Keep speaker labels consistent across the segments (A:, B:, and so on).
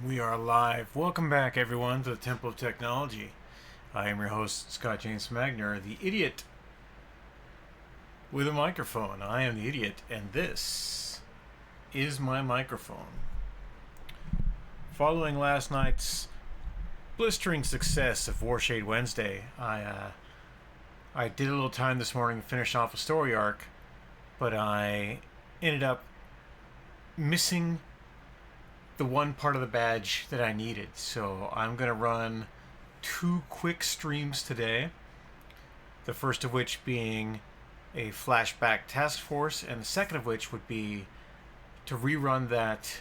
A: We are live. Welcome back, everyone, to the Temple of Technology. I am your host, Scott James Magner, the idiot with a microphone. I am the idiot, and this is my microphone. Following last night's blistering success of Warshade Wednesday, I did a little time this morning to finish off a story arc, but I ended up missing the one part of the badge that I needed. So I'm going to run 2 quick streams today. The first of which being a flashback task force, and the second of which would be to rerun that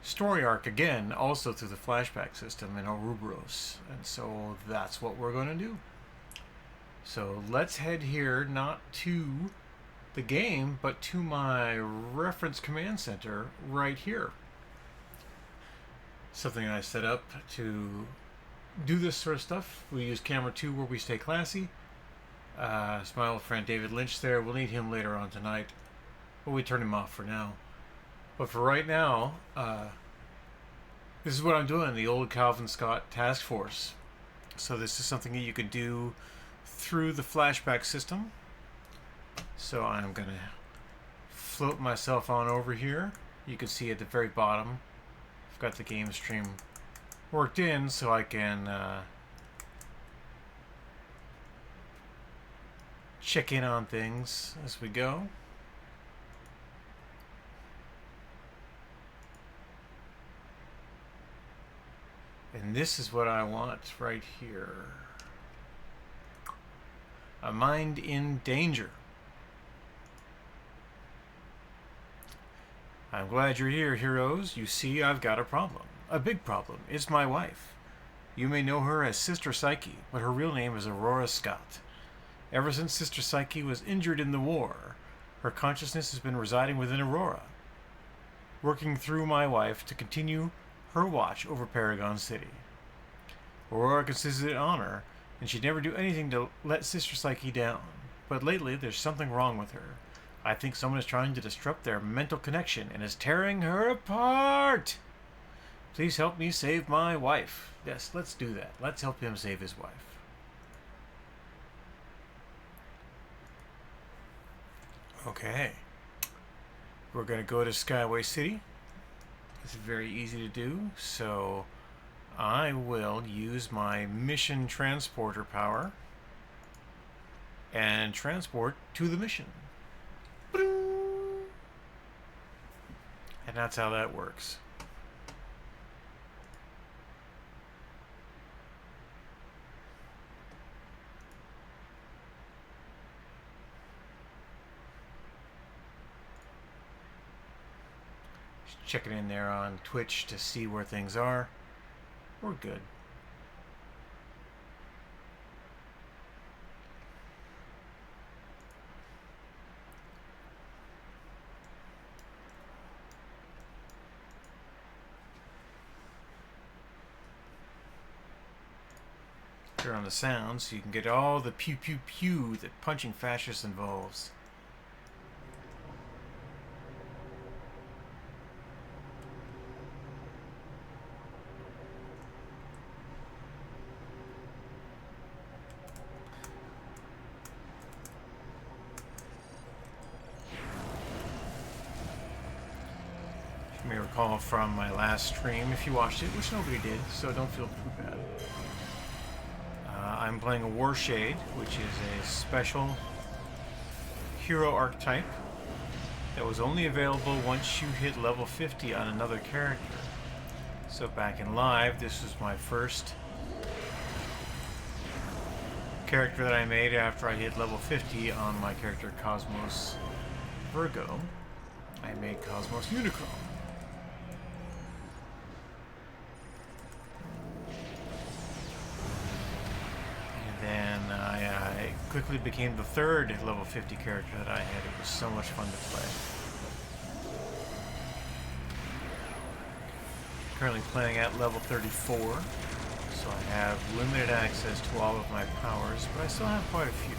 A: story arc again, also through the flashback system in Ouroboros. And so that's what we're going to do. So let's head here, not to the game, but to my reference command center right here. Something I set up to do this sort of stuff. We use camera 2 where we stay classy. It's my old friend David Lynch there. We'll need him later on tonight, but we turn him off for now. But for right now, this is what I'm doing, the old Calvin Scott task force. So this is something that you could do through the flashback system. So I'm going to float myself on over here. You can see at the very bottom, I've got the game stream worked in so I can check in on things as we go. And this is what I want right here. A mind in danger. I'm glad you're here, heroes. You see, I've got a problem. A big problem. It's my wife. You may know her as Sister Psyche, but her real name is Aurora Scott. Ever since Sister Psyche was injured in the war, her consciousness has been residing within Aurora, working through my wife to continue her watch over Paragon City. Aurora considers it an honor, and she'd never do anything to let Sister Psyche down. But lately, there's something wrong with her. I think someone is trying to disrupt their mental connection and is tearing her apart. Please help me save my wife. Yes, let's do that. Let's help him save his wife. Okay. We're going to go to Skyway City. It's very easy to do, so I will use my mission transporter power and transport to the mission. And that's how that works. Just checking in there on Twitch to see where things are. We're good. Turn on the sound so you can get all the pew pew pew that punching fascists involves. You may recall from my last stream, if you watched it, which nobody did, so don't feel too bad. I'm playing a Warshade, which is a special hero archetype that was only available once you hit level 50 on another character. So back in live, this was my first character that I made after I hit level 50 on my character Cosmos Virgo. I made Cosmos Unicron. I quickly became the 3rd level 50 character that I had. It was so much fun to play. Currently playing at level 34, so I have limited access to all of my powers, but I still have quite a few.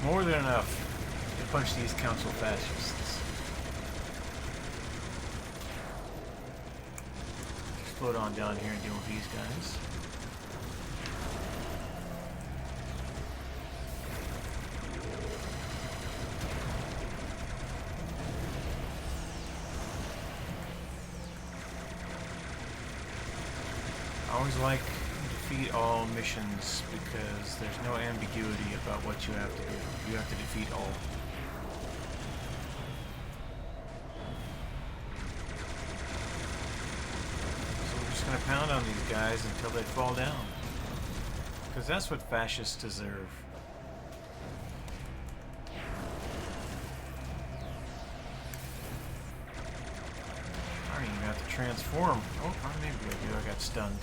A: More than enough to punch these council fascists. Explode on down here and deal with these guys. I always like defeat all missions because there's no ambiguity about what you have to do. You have to defeat all. So we're just going to pound on these guys until they fall down. Because that's what fascists deserve. I don't even have to transform. Oh, maybe I do. I got stunned.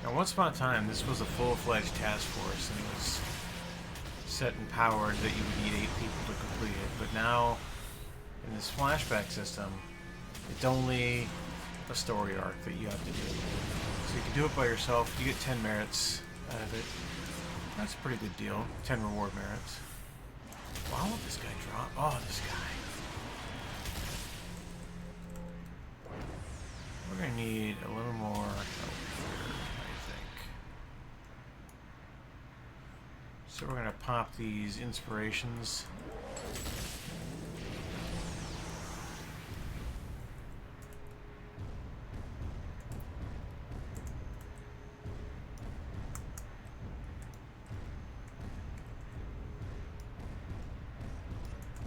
A: Now, once upon a time, this was a full-fledged task force, and it was set and powered that you would need 8 people to complete it. But now, in this flashback system, it's only a story arc that you have to do. So you can do it by yourself. You get 10 merits out of it. That's a pretty good deal. 10 reward merits. Wow, what this guy drop? Oh, this guy. We're going to need a little more help here, I think. So we're going to pop these inspirations.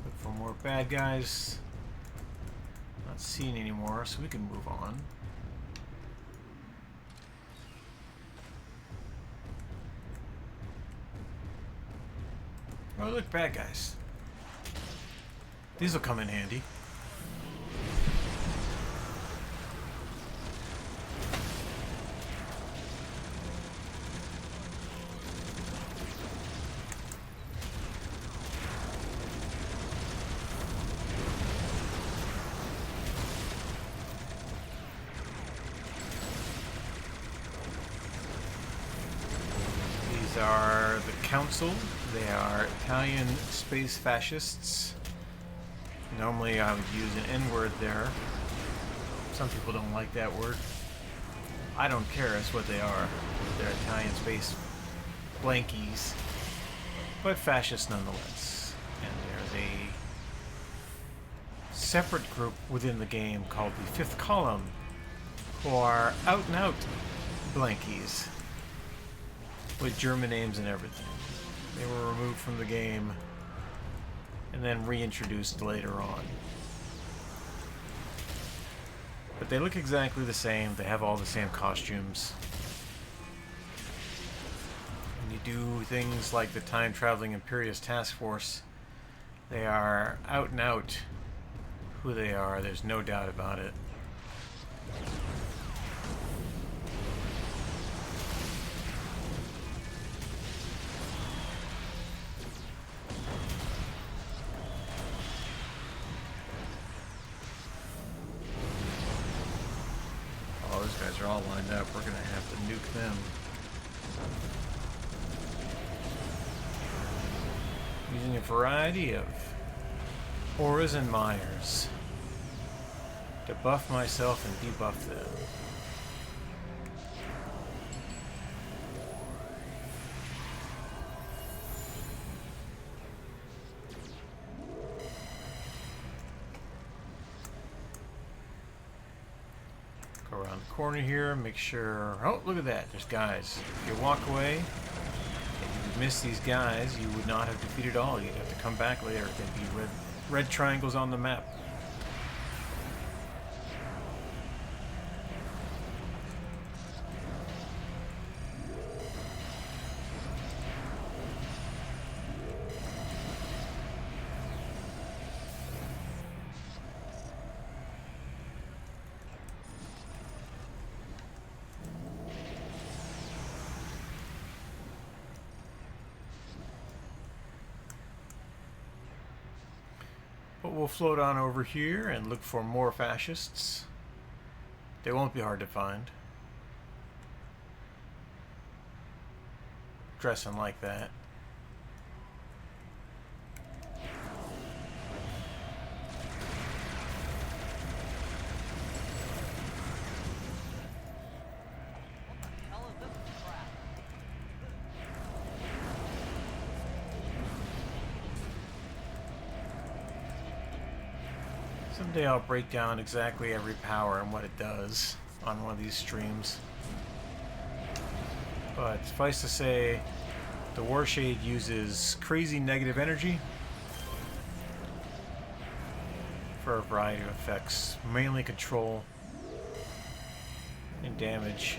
A: Look for more bad guys. Not seen anymore, so we can move on. Oh, look, bad guys. These will come in handy. These are the Council. They are Italian space fascists. Normally I would use an N-word there. Some people don't like that word. I don't care, it's what they are. They're Italian space blankies. But fascists nonetheless. And there's a separate group within the game called the Fifth Column, who are out-and-out blankies. With German names and everything. They were removed from the game and then reintroduced later on. But they look exactly the same. They have all the same costumes. When you do things like the time-traveling Imperious Task Force, they are out and out who they are. There's no doubt about it. Those guys are all lined up. We're going to have to nuke them. Using a variety of auras and Myers to buff myself and debuff them. Go around the corner here, make sure... Oh, look at that. There's guys. If you walk away, they do you'd missed these guys, you would not have defeated all. You'd have to come back later. There'd be red triangles on the map. But we'll float on over here and look for more fascists. They won't be hard to find. Dressing like that. Someday I'll break down exactly every power and what it does on one of these streams. But suffice to say, the Warshade uses crazy negative energy for a variety of effects, mainly control and damage.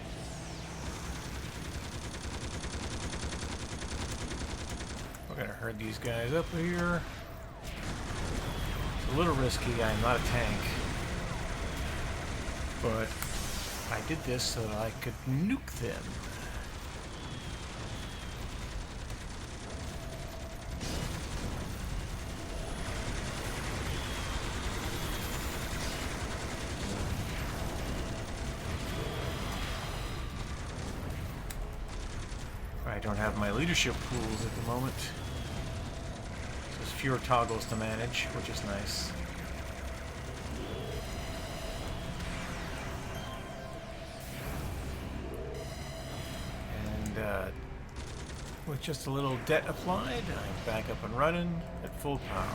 A: We're gonna herd these guys up here. A little risky, I'm not a tank, but I did this so that I could nuke them. I don't have my leadership pools at the moment. Fewer toggles to manage, which is nice. And with just a little debt applied, I'm back up and running at full power.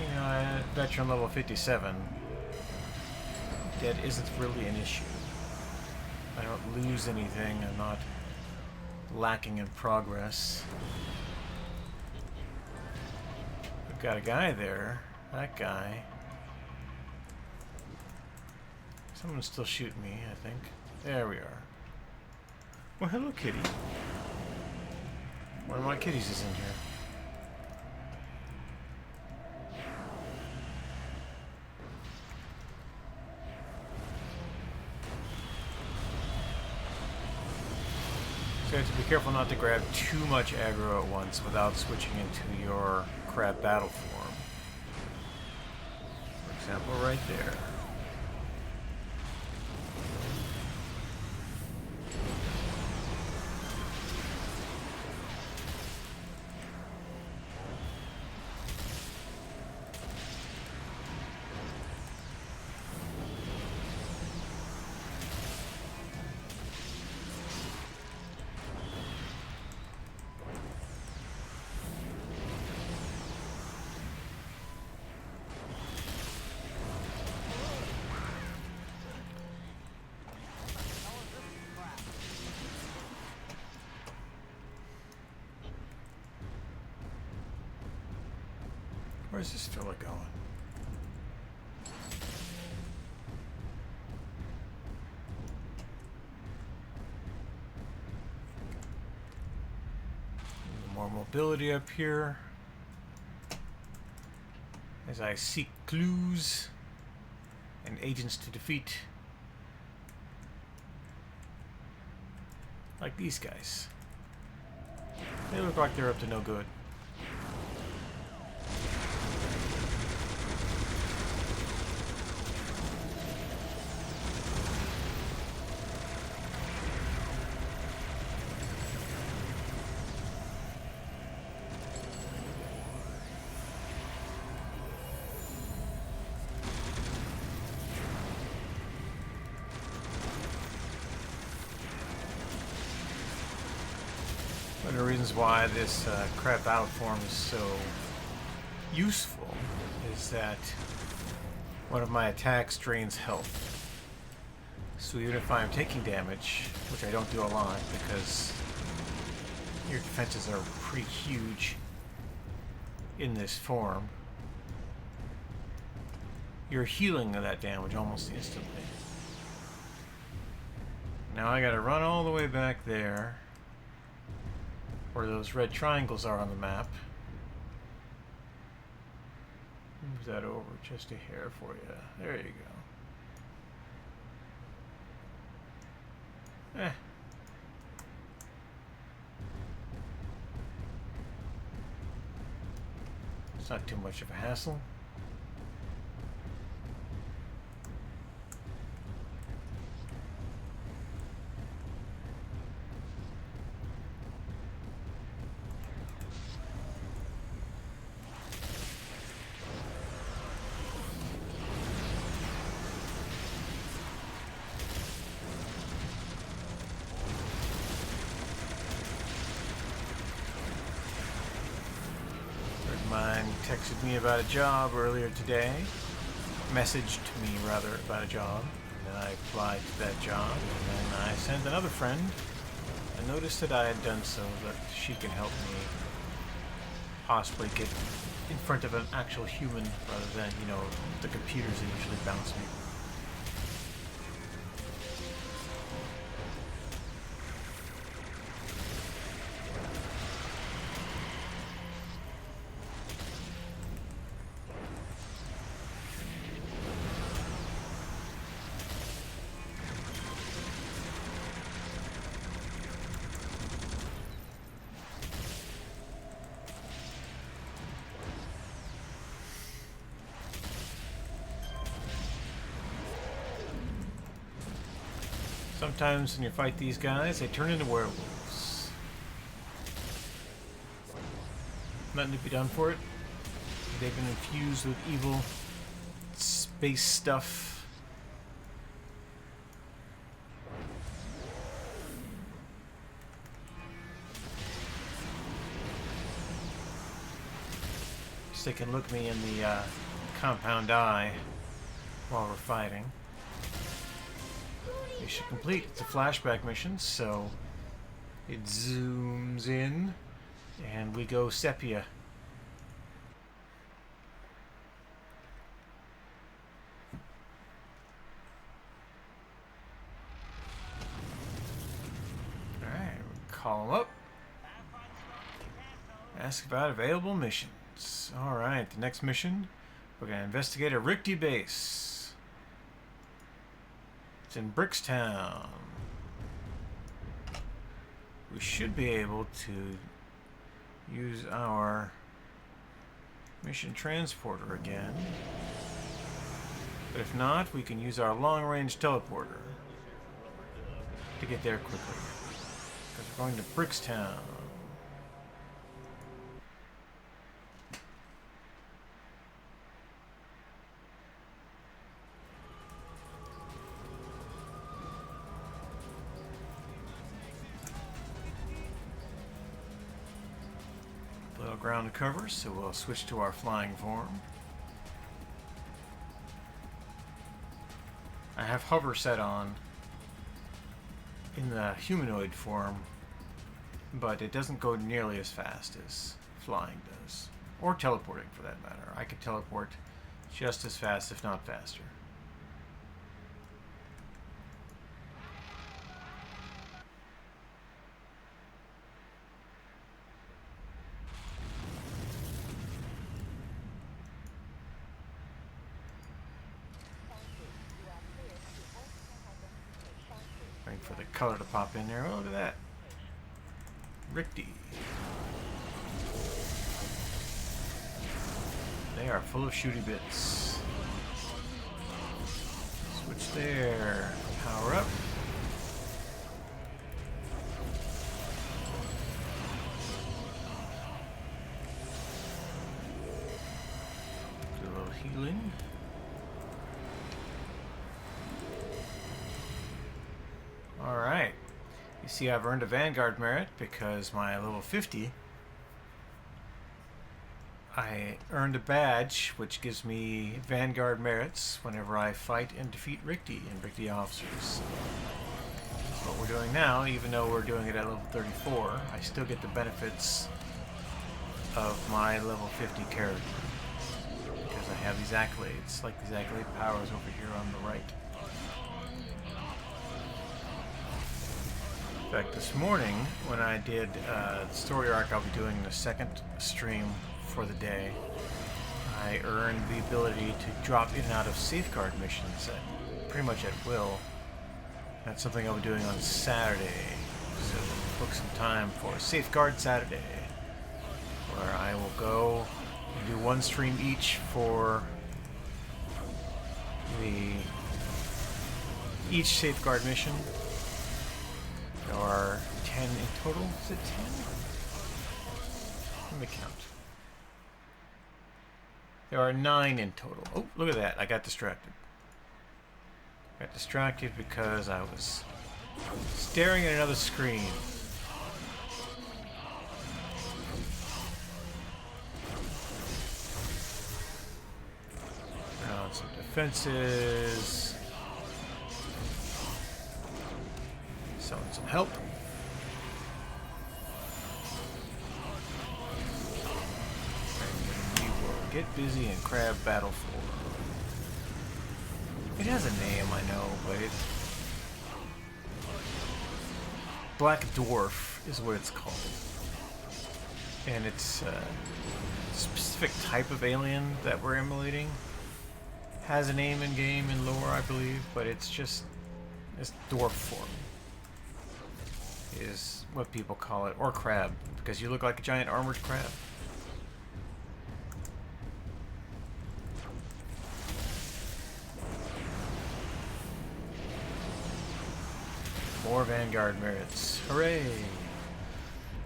A: You know, at veteran level 57, debt isn't really an issue. I don't lose anything, I'm not lacking in progress. We've got a guy there. That guy. Someone's still shooting me, I think. There we are. Well, hello, kitty. One of my kitties is in here. So you have to be careful not to grab too much aggro at once without switching into your crab battle form. For example, right there. Where's this fella going? More mobility up here as I seek clues and agents to defeat, like these guys. They look like they're up to no good. One of the reasons why this crab battle form is so useful is that one of my attacks drains health. So even if I'm taking damage, which I don't do a lot because your defenses are pretty huge in this form, you're healing that damage almost instantly. Now I gotta run all the way back there, where those red triangles are on the map. Move that over just a hair for you. There you go. It's not too much of a hassle. Mine texted me about a job earlier today. Messaged me, rather, about a job. And then I applied to that job. And then I sent another friend. I noticed that I had done so that she can help me possibly get in front of an actual human rather than, you know, the computers that usually bounce me. Sometimes when you fight these guys, they turn into werewolves. Nothing to be done for it. They've been infused with evil space stuff. So they can look me in the compound eye while we're fighting. Mission complete. It's a flashback mission, so it zooms in and we go sepia. Alright, call them up. Ask about available missions. Alright, the next mission, we're going to investigate a Richty base. It's in Brickstown. We should be able to use our mission transporter again. But if not, we can use our long-range teleporter to get there quickly. Because we're going to Brickstown. Ground cover, so we'll switch to our flying form. I have hover set on in the humanoid form, but it doesn't go nearly as fast as flying does, or teleporting for that matter. I could teleport just as fast, if not faster. Waiting for the color to pop in there. Oh, look at that. Richty. They are full of shooty bits. Switch there. Power up. Do a little healing. Alright. You see I've earned a Vanguard merit because my level 50 I earned a badge which gives me Vanguard merits whenever I fight and defeat Rikti and Rikti officers. That's what we're doing now, even though we're doing it at level 34. I still get the benefits of my level 50 character because I have these accolades, like these accolade powers over here on the right. In fact, this morning when I did the story arc I'll be doing the second stream for the day, I earned the ability to drop in and out of safeguard missions pretty much at will. That's something I'll be doing on Saturday, so book some time for Safeguard Saturday, where I will go and do one stream each for each safeguard mission. There are 10 in total. Is it 10? Let me count. There are 9 in total. Oh, look at that. I got distracted. Got distracted because I was staring at another screen. Turn on some defenses. Summon some help. And we will get busy in Crab Battle 4. It has a name, I know, but it... Black Dwarf is what it's called. And it's a specific type of alien that we're emulating. Has a name in game and lore, I believe, but it's just... it's dwarf form. Is what people call it, or crab, because you look like a giant armored crab. More Vanguard merits. Hooray!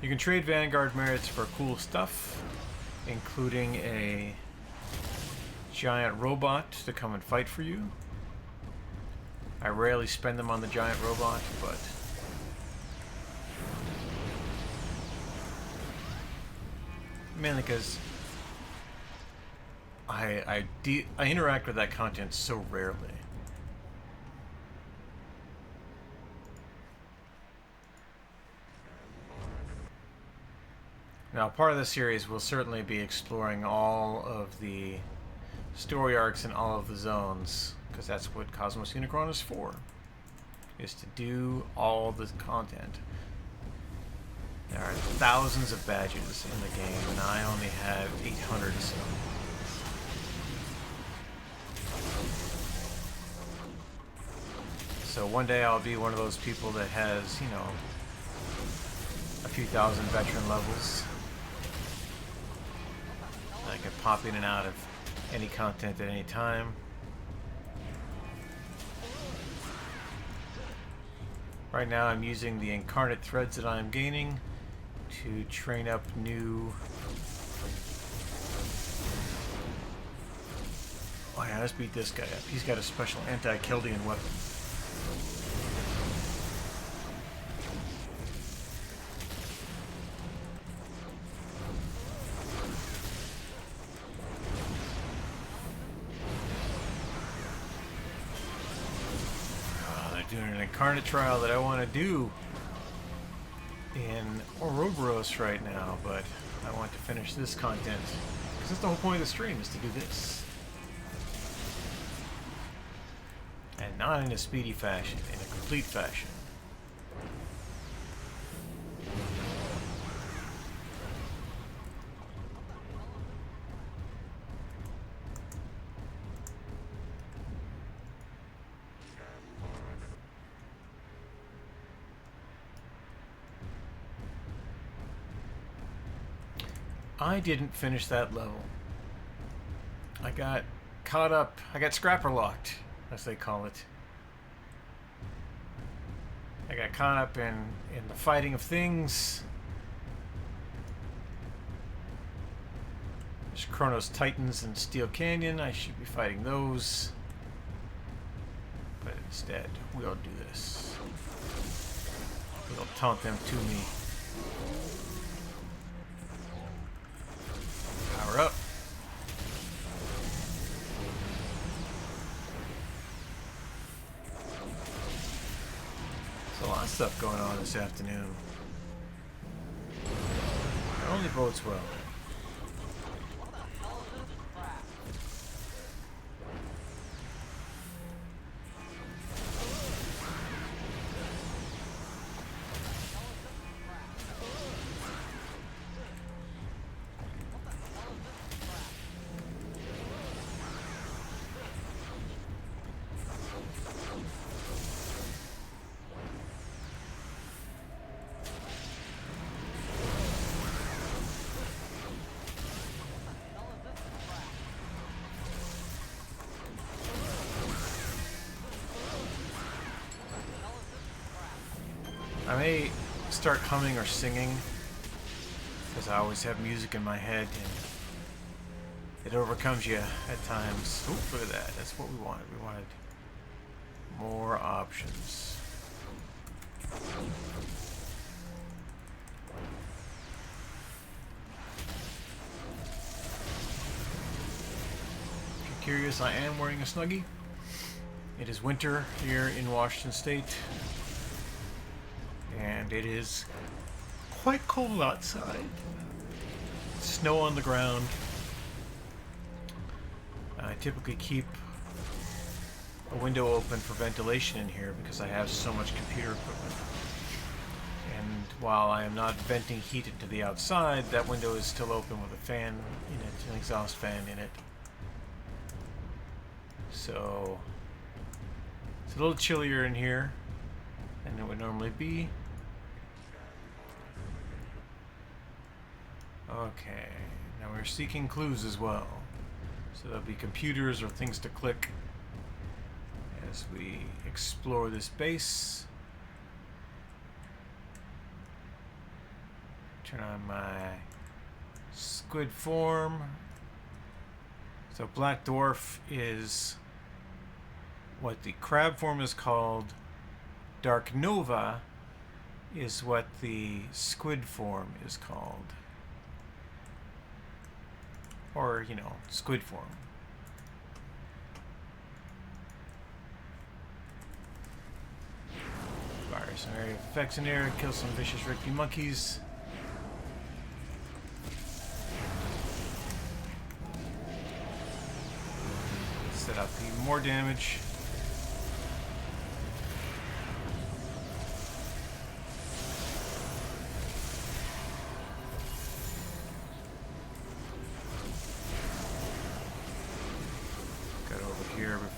A: You can trade Vanguard merits for cool stuff, including a giant robot to come and fight for you. I rarely spend them on the giant robot, but mainly because I interact with that content so rarely. Now, part of the series will certainly be exploring all of the story arcs in all of the zones, because that's what Cosmos Unicron is for, is to do all the content. There are thousands of badges in the game, and I only have 800 so. So one day I'll be one of those people that has, you know, a few thousand veteran levels. I can pop in and out of any content at any time. Right now I'm using the incarnate threads that I'm gaining to train up new... Oh yeah, let's beat this guy up. He's got a special anti-Keldian weapon. They're doing an incarnate trial that I want to do in Ouroboros right now, but I want to finish this content because that's the whole point of the stream, is to do this, and not in a speedy fashion, in a complete fashion. I didn't finish that level. I got caught up. I got scrapper locked, as they call it. I got caught up in the fighting of things. There's Chronos Titans and Steel Canyon. I should be fighting those. But instead, we'll do this. We'll taunt them to me. Power up. this afternoon. It only bodes well. I may start humming or singing, because I always have music in my head, and it overcomes you at times. Ooh, look at that. That's what we wanted. We wanted more options. If you're curious, I am wearing a Snuggie. It is winter here in Washington State. And it is quite cold outside. Snow on the ground. I typically keep a window open for ventilation in here because I have so much computer equipment. And while I am not venting heat into the outside, that window is still open with a fan in it, an exhaust fan in it. So it's a little chillier in here than it would normally be. Okay, now we're seeking clues as well. So there'll be computers or things to click as we explore this base. Turn on my squid form. So Black Dwarf is what the crab form is called. Dark Nova is what the squid form is called. Or, you know, squid form. Fire some area of effects in there, kill some vicious Ricky monkeys. Set up even more damage.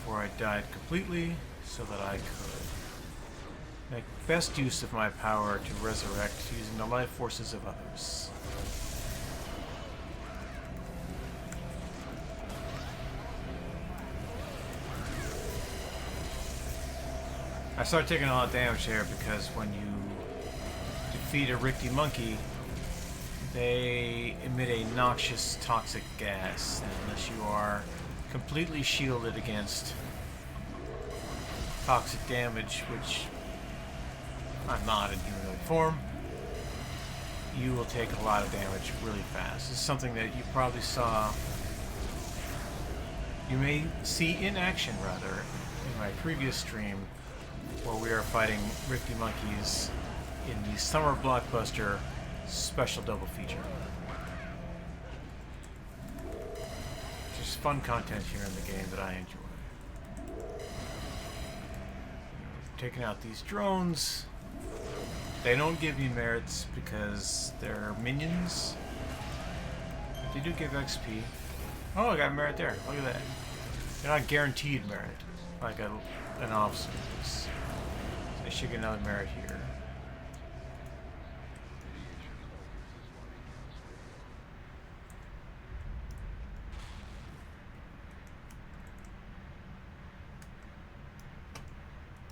A: Before I died completely, so that I could make best use of my power to resurrect using the life forces of others. I started taking a lot of damage there because when you defeat a Ricky monkey, they emit a noxious toxic gas, and unless you are completely shielded against toxic damage, which I'm not in humanoid form, you will take a lot of damage really fast. This is something that you probably saw, you may see in action rather, in my previous stream, where we are fighting Ricky monkeys in the Summer Blockbuster special double feature. Fun content here in the game that I enjoy. Taking out these drones. They don't give me merits because they're minions. But they do give XP. Oh, I got merit there. Look at that. They're not guaranteed merit like an officer is. So I should get another merit here.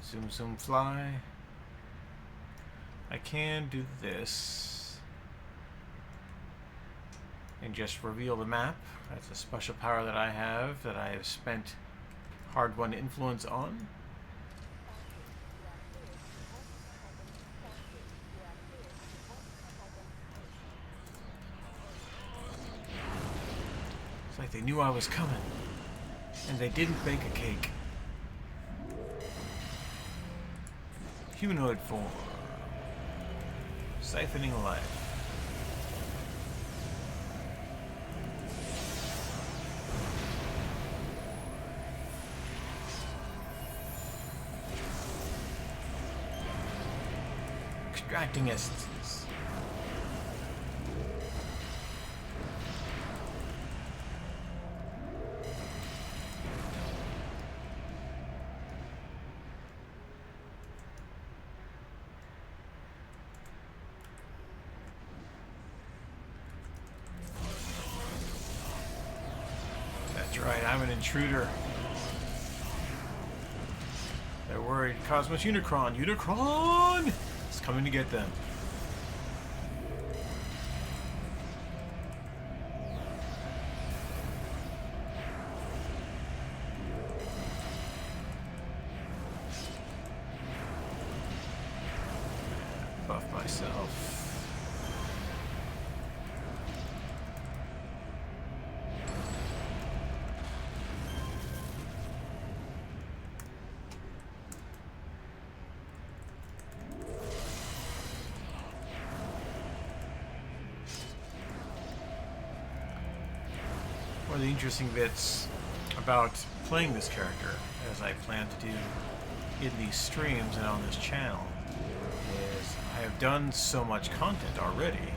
A: Zoom, zoom, fly. I can do this and just reveal the map. That's a special power that I have spent hard-won influence on. It's like they knew I was coming, and they didn't bake a cake. Humanoid form. Siphoning life. Extracting essences. That's right, I'm an intruder. They're worried. Cosmos Unicron! Unicron! It's coming to get them. Buff myself. One of the interesting bits about playing this character, as I plan to do in these streams and on this channel, is I have done so much content already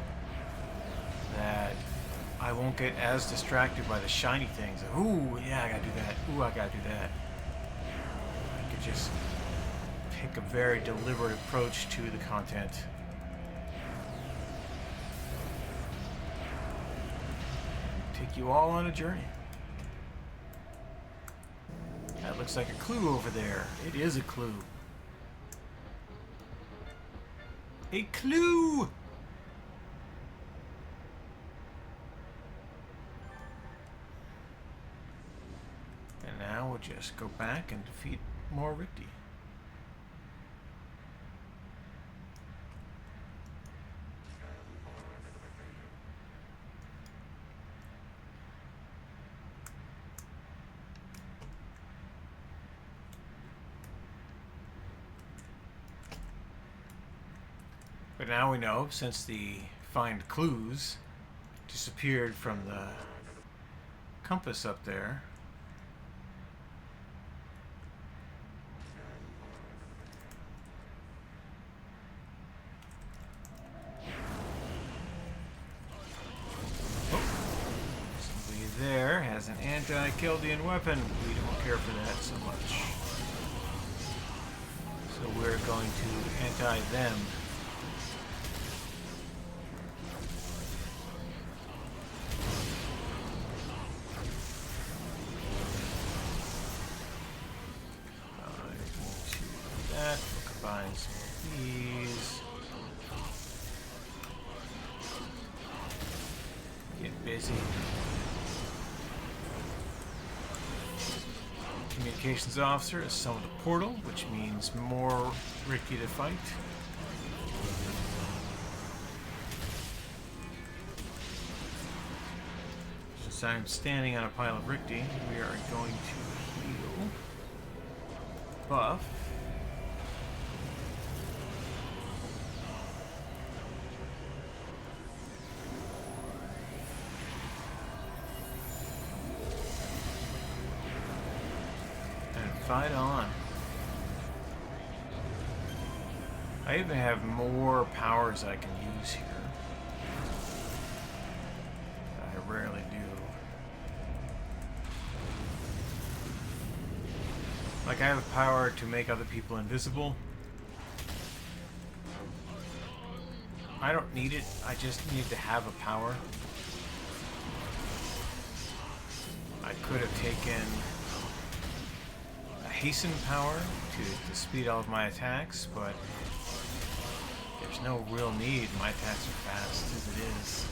A: that I won't get as distracted by the shiny things. Ooh, yeah, I gotta do that. Ooh, I gotta do that. I could just pick a very deliberate approach to the content. Take you all on a journey. That looks like a clue over there. It is a clue. A clue! And now we'll just go back and defeat more Rikti. But now we know, since the find clues disappeared from the compass up there, somebody there has an anti-Chaldean weapon. We don't care for that so much. So we're going to anti-them. Combine some of these. Get busy. Communications officer has summoned a portal, which means more Rikti to fight. Since I'm standing on a pile of Rikti, we are going to heal. Buff. Fight on. I even have more powers I can use here. I rarely do. Like, I have a power to make other people invisible. I don't need it, I just need to have a power. I could have taken hasten power to speed all of my attacks, but there's no real need. My attacks are fast as it is.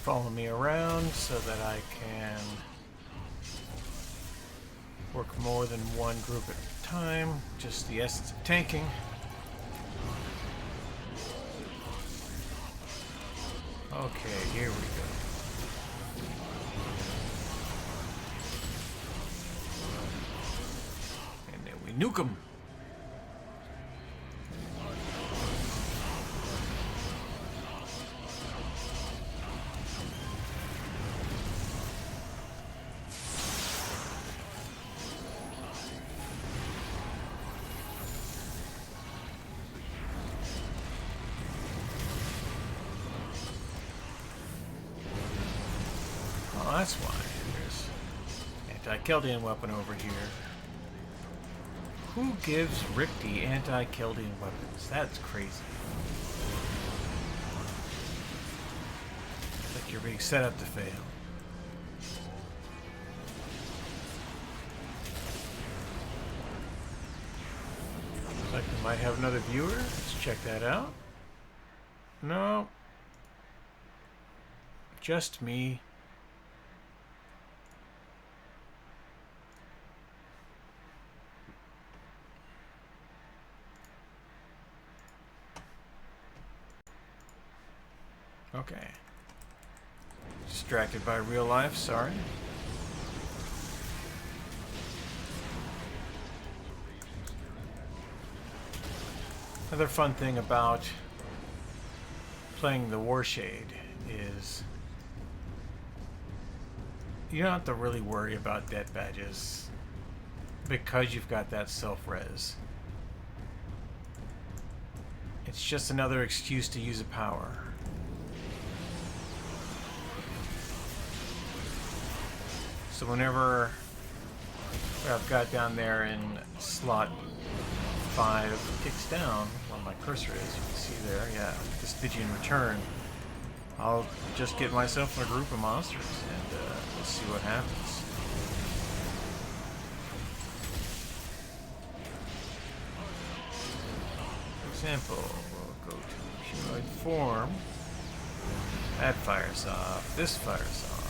A: follow me around so that I can work more than one group at a time. Just the essence of tanking. Okay, here we go. And then we nuke them. That's why there's anti-Keldian weapon over here. Who gives Rikti anti-Keldian weapons? That's crazy. Like you're being set up to fail. Looks like we might have another viewer. Let's check that out. No. Just me. Okay. Distracted by real life, sorry. Another fun thing about playing the Warshade is you don't have to really worry about death badges because you've got that self-res. It's just another excuse to use a power. So whenever I've got down there in slot 5 ticks down, where my cursor is, you can see there, yeah, the Stygian return, I'll just get myself in a group of monsters and let's see what happens. For example, we'll go to humanoid form. That fires off. This fires off.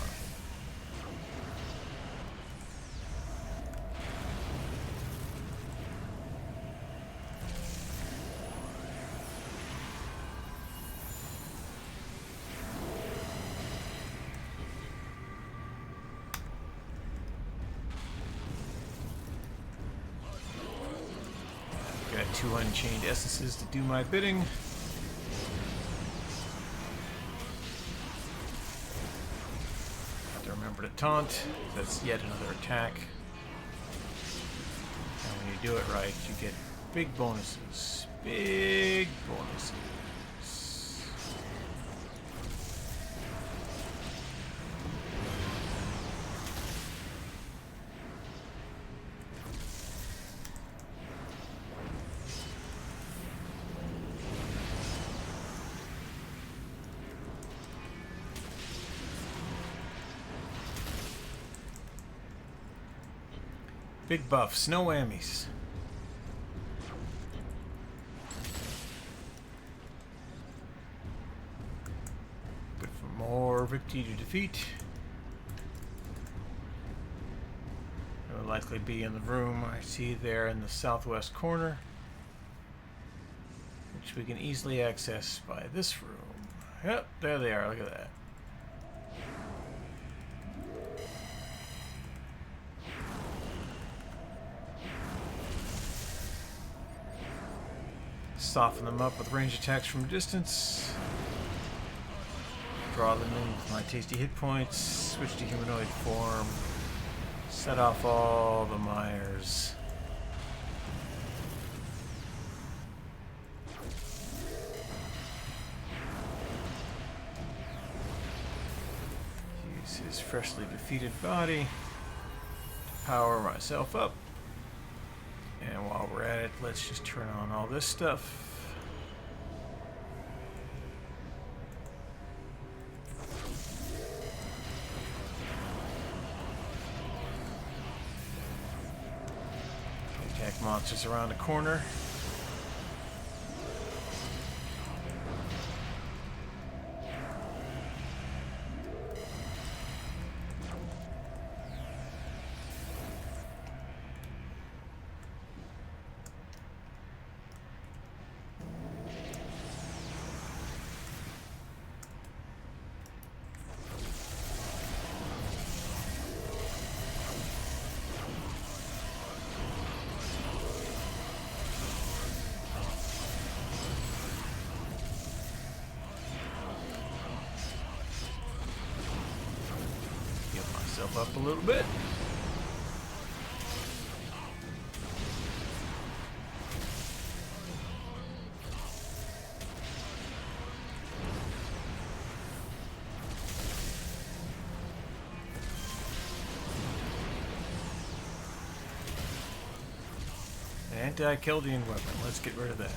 A: Got 2 unchained essences to do my bidding. Have to remember to taunt. That's yet another attack. And when you do it right, you get big bonuses. Big bonuses. Big buffs, no whammies. Good for more Rikti to defeat. It will likely be in the room I see there in the southwest corner, which we can easily access by this room. Yep, there they are, look at that. Soften them up with range attacks from a distance. Draw them in with my tasty hit points. Switch to humanoid form. Set off all the mires. Use his freshly defeated body to power myself up. And while we're at it, let's just turn on all this stuff. Attack monsters around the corner. myself up a little bit. Anti-Chaldean weapon. Let's get rid of that.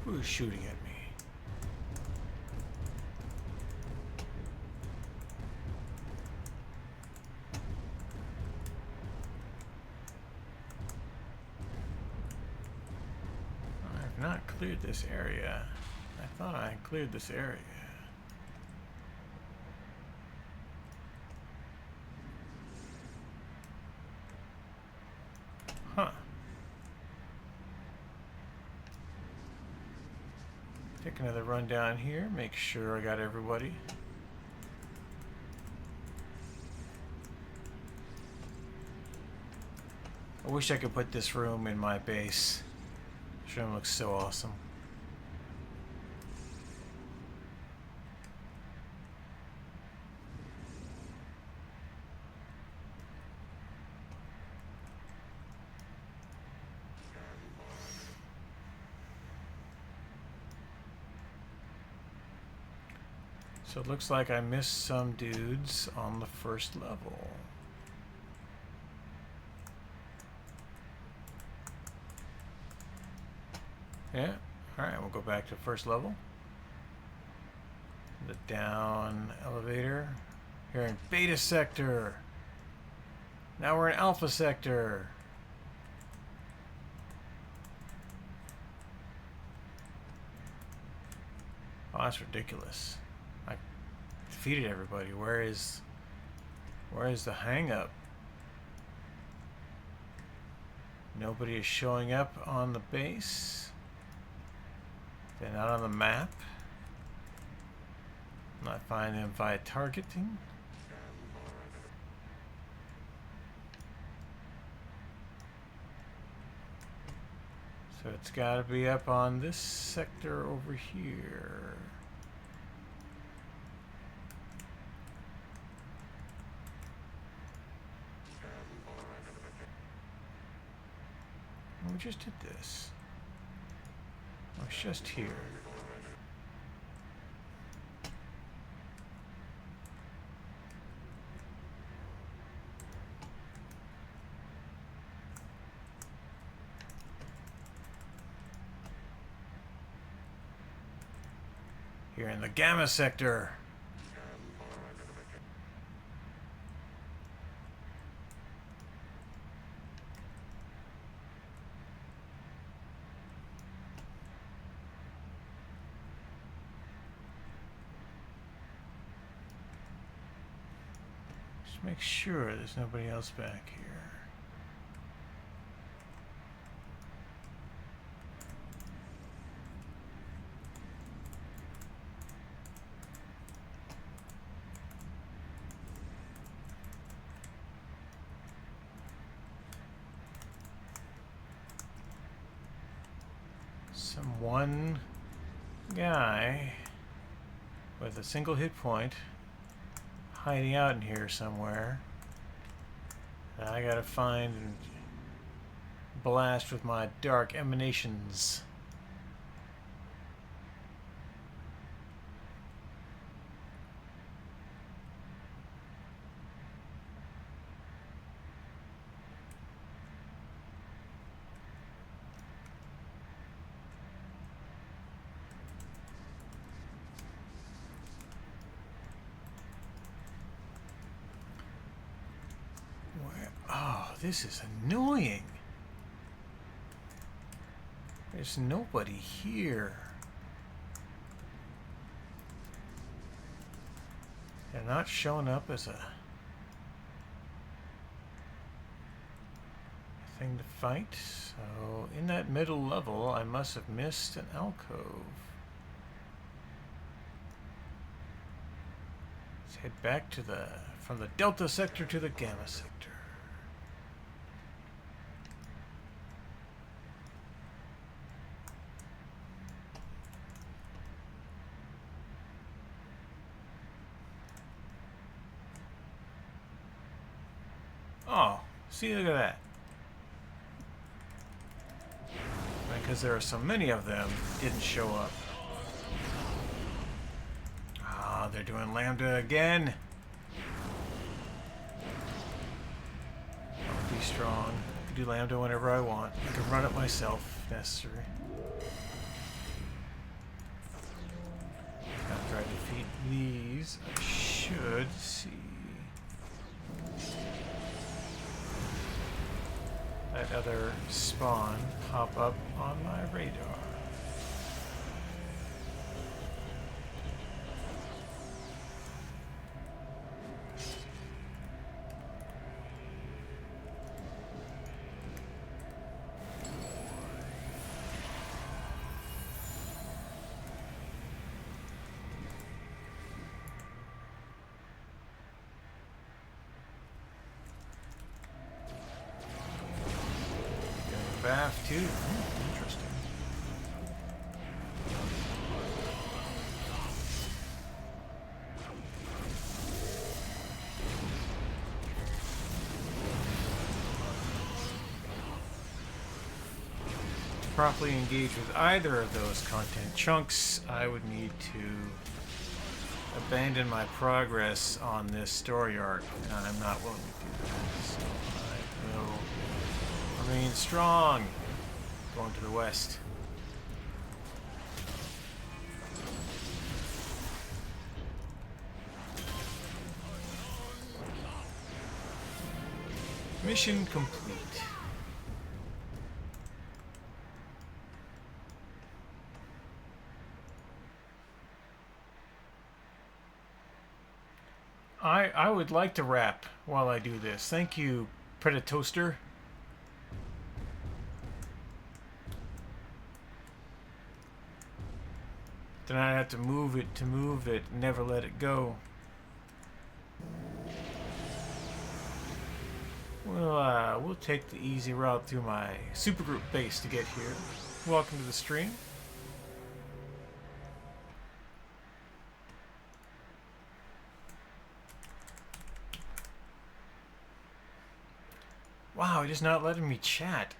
A: Who's shooting at me? I have not cleared this area. I thought I had cleared this area. Huh. Take another run down here, make sure I got everybody. I wish I could put this room in my base. This room looks so awesome. So it looks like I missed some dudes on the first level. Yeah, alright, we'll go back to first level. The down elevator. Here in Beta Sector. Now we're in Alpha Sector. Oh, that's ridiculous. I defeated everybody. Where is the hang-up? Nobody is showing up on the base. They're not on the map. I'm not finding them via targeting. So it's got to be up on this sector over here. We just did this. Oh, it's just here. Here in the Gamma Sector. Just make sure there's nobody else back here. One guy with a single hit point hiding out in here somewhere that I gotta find and blast with my dark emanations. This is annoying. There's nobody here. They're not showing up as a nothing to fight. So in that middle level, I must have missed an alcove. Let's head back to from the Delta sector to the Gamma sector. Oh, see, look at that. Because there are so many of them, didn't show up. Ah, they're doing Lambda again. I'll be strong. I can do Lambda whenever I want. I can run it myself if necessary. After I defeat these, I should see that other spawn pop up on my radar. Bath too. Interesting. To properly engage with either of those content chunks, I would need to abandon my progress on this story arc, and I'm not willing to do that. So I will remain strong, going to the west. Mission complete. I would like to rap while I do this. Thank you, Predatoaster. Then I have to move it, never let it go. We'll take the easy route through my supergroup base to get here. Welcome to the stream. Wow, it is not letting me chat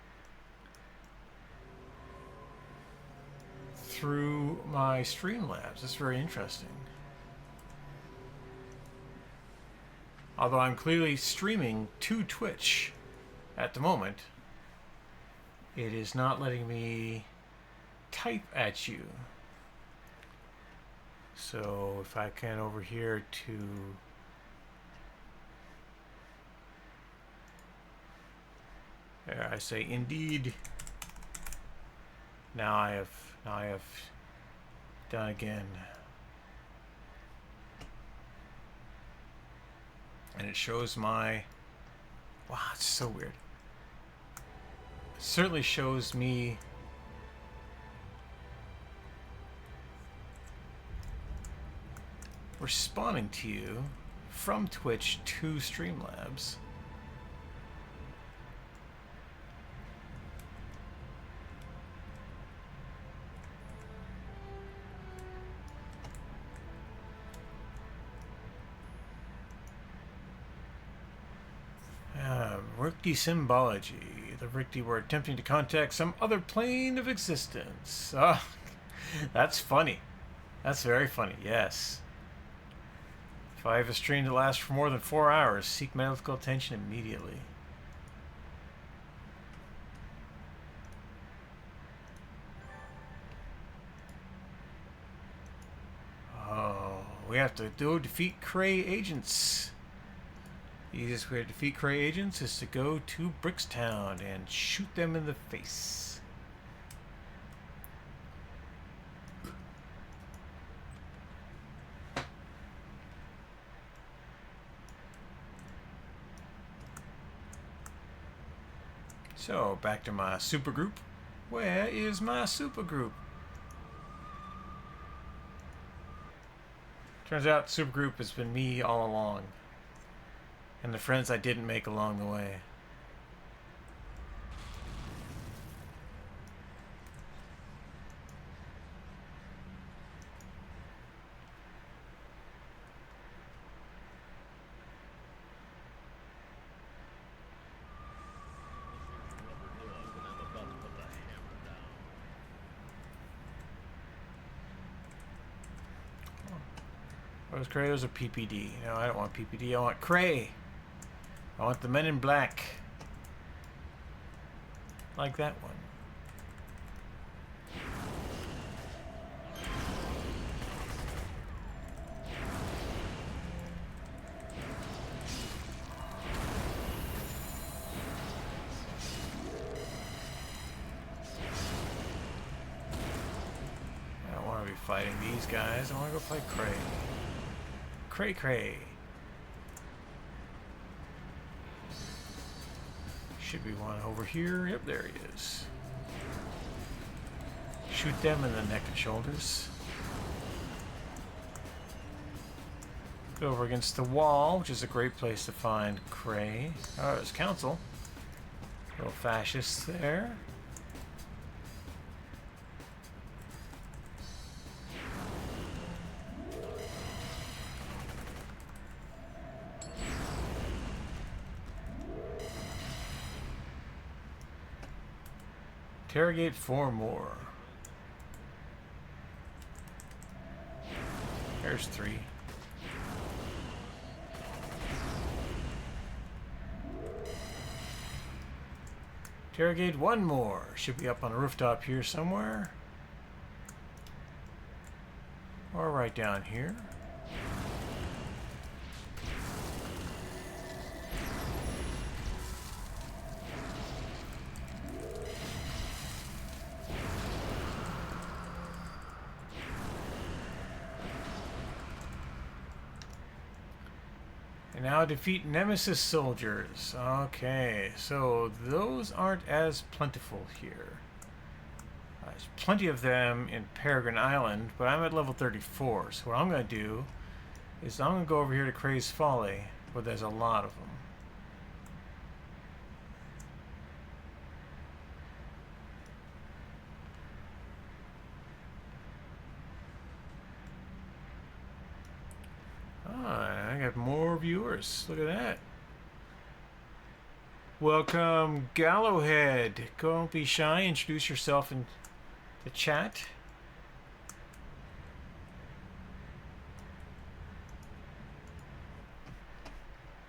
A: through my Streamlabs. That's very interesting. Although I'm clearly streaming to Twitch at the moment, it is not letting me type at you. So if I can over here to there, I say indeed. Now I have done again. And it shows my... Wow, it's so weird. It certainly shows me responding to you from Twitch to Streamlabs. Rikti symbology. The Rikti were attempting to contact some other plane of existence. Oh, that's funny. That's very funny, yes. If I have a stream that lasts for more than 4 hours, seek medical attention immediately. Oh, we have to go defeat Cray agents. The easiest way to defeat Cray agents is to go to Brickstown and shoot them in the face. So, back to my supergroup. Where is my supergroup? Turns out supergroup has been me all along. And the friends I didn't make along the way. Where's Cray? There's a PPD. No, I don't want PPD. I want Cray. I want the Men in Black. Like that one. I don't want to be fighting these guys. I want to go fight Cray. Cray Cray. Should be one over here. Yep, there he is. Shoot them in the neck and shoulders. Go over against the wall, which is a great place to find Cray. Oh, there's Council. Little fascists there. Interrogate 4 more. There's 3. Interrogate 1 more. Should be up on a rooftop here somewhere. Or right down here. Now defeat Nemesis soldiers. Okay, so those aren't as plentiful here. There's plenty of them in Peregrine Island, but I'm at level 34. So what I'm going to do is I'm going to go over here to Cray's Folly, where there's a lot of them. I got more viewers. Look at that. Welcome, Gallowhead. Don't be shy. Introduce yourself in the chat.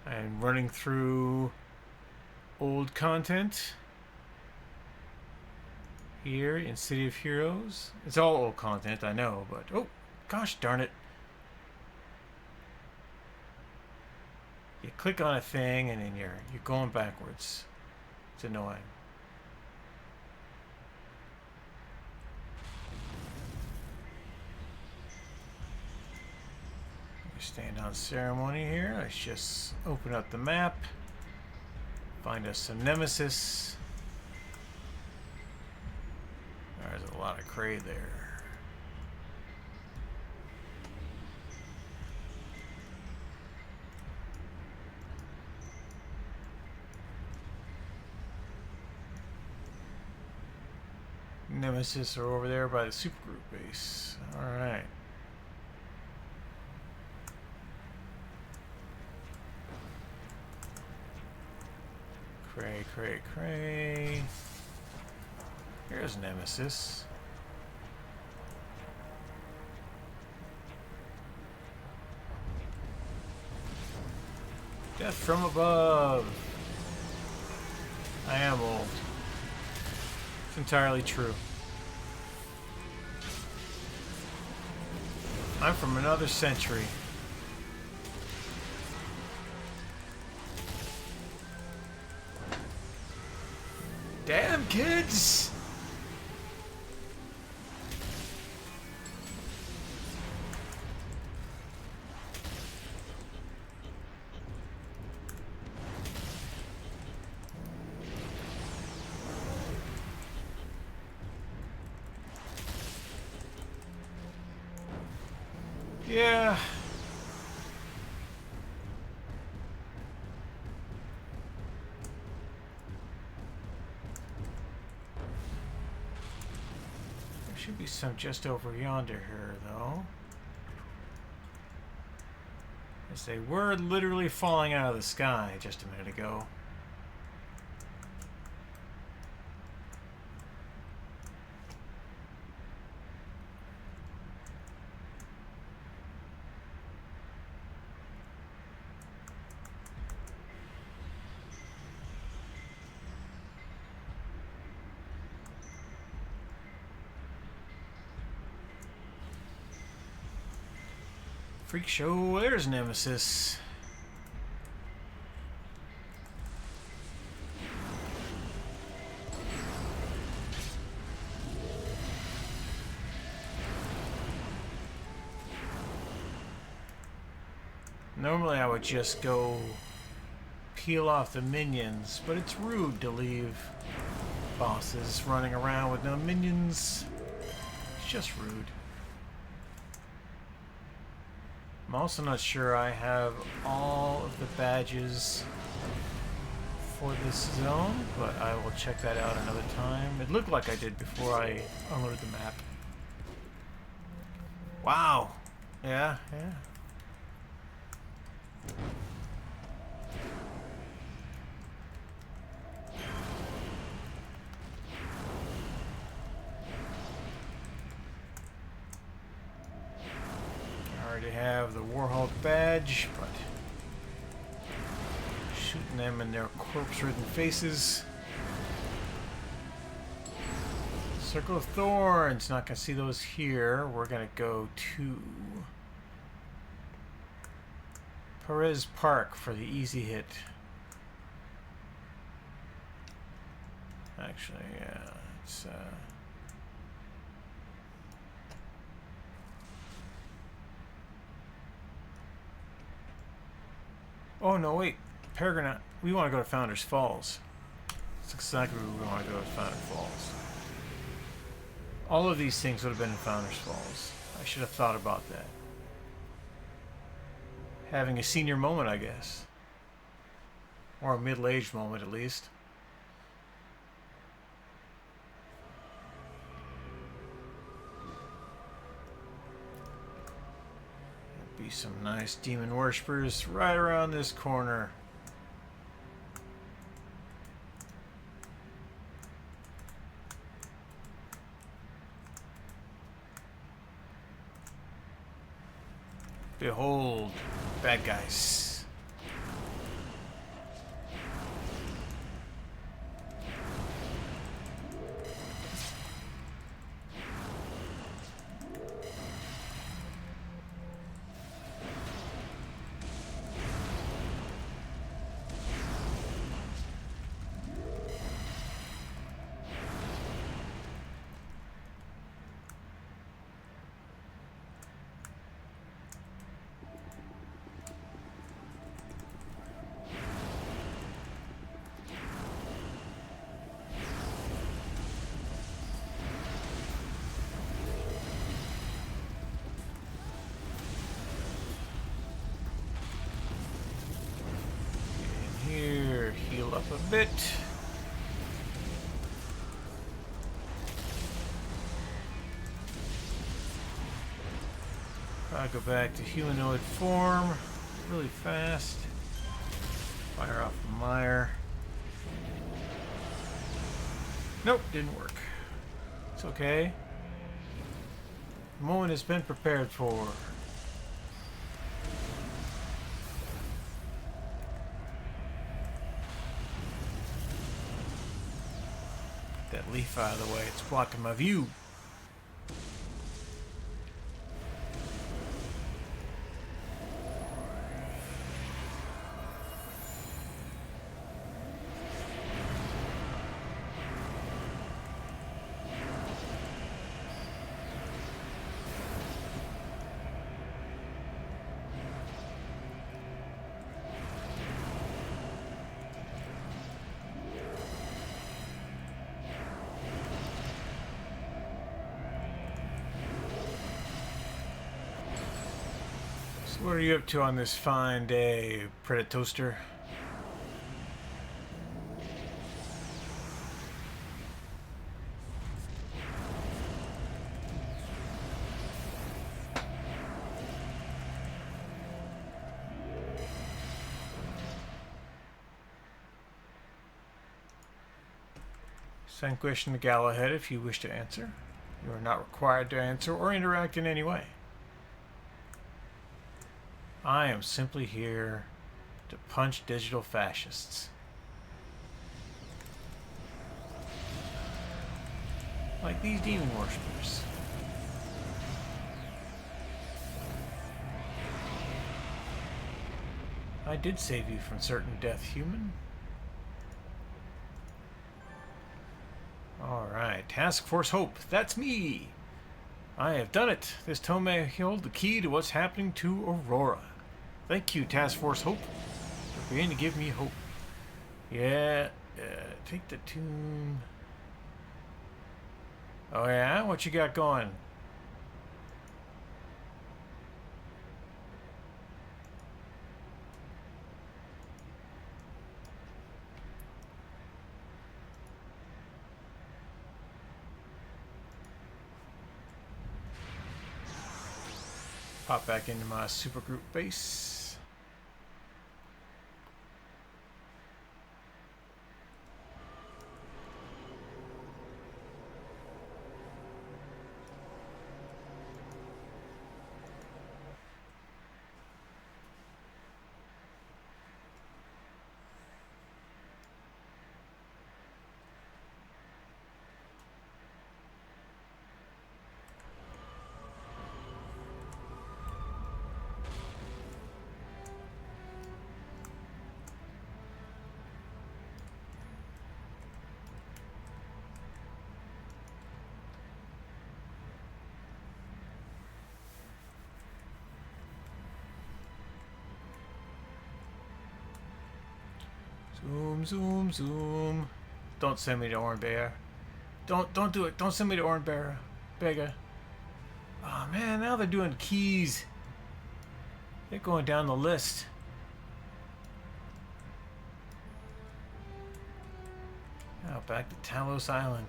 A: I'm running through old content here in City of Heroes. It's all old content, I know, but oh, gosh darn it. You click on a thing and then you're going backwards. It's annoying. Stand on ceremony here. Let's just open up the map. Find us some Nemesis. There's a lot of Cray there. Nemesis are over there by the supergroup base. Alright. Cray, Cray, Cray. Here's Nemesis. Death from above. I am old. It's entirely true. I'm from another century. Damn kids! Yeah. There should be some just over yonder here, though. As they were literally falling out of the sky just a minute ago. Freak show, there's Nemesis. Normally I would just go peel off the minions, but it's rude to leave bosses running around with no minions. It's just rude. I'm also not sure I have all of the badges for this zone, but I will check that out another time. It looked like I did before I unloaded the map. Wow. Yeah. Have the Warhawk badge, but shooting them in their corpse-ridden faces. Circle of Thorns, not gonna see those here. We're gonna go to Perez Park for the easy hit. Actually, yeah, it's oh, no, wait. Peregrine, we want to go to Founders Falls. That's exactly where we want to go to Founders Falls. All of these things would have been in Founders Falls. I should have thought about that. Having a senior moment, I guess. Or a middle-aged moment, at least. Be some nice demon worshippers right around this corner. Behold, bad guys. Up a bit. I'll go back to humanoid form really fast. Fire off the mire. Nope, didn't work. It's okay. The moment has been prepared for. That leaf out of the way, it's blocking my view. What are you up to on this fine day, Predatoaster? Send question to Galahad if you wish to answer. You are not required to answer or interact in any way. I am simply here to punch digital fascists. Like these demon worshippers. I did save you from certain death, human. Alright, Task Force Hope, that's me! I have done it! This tome may hold the key to what's happening to Aurora. Thank you, Task Force Hope, for beginning to give me hope. Yeah, take the tomb. Oh yeah? What you got going? Pop back into my supergroup base. Zoom, zoom, zoom. Don't send me to Oran Bear. Don't do it. Don't send me to Oran Bear. Bega. Oh man, now they're doing keys. They're going down the list. Now back to Talos Island.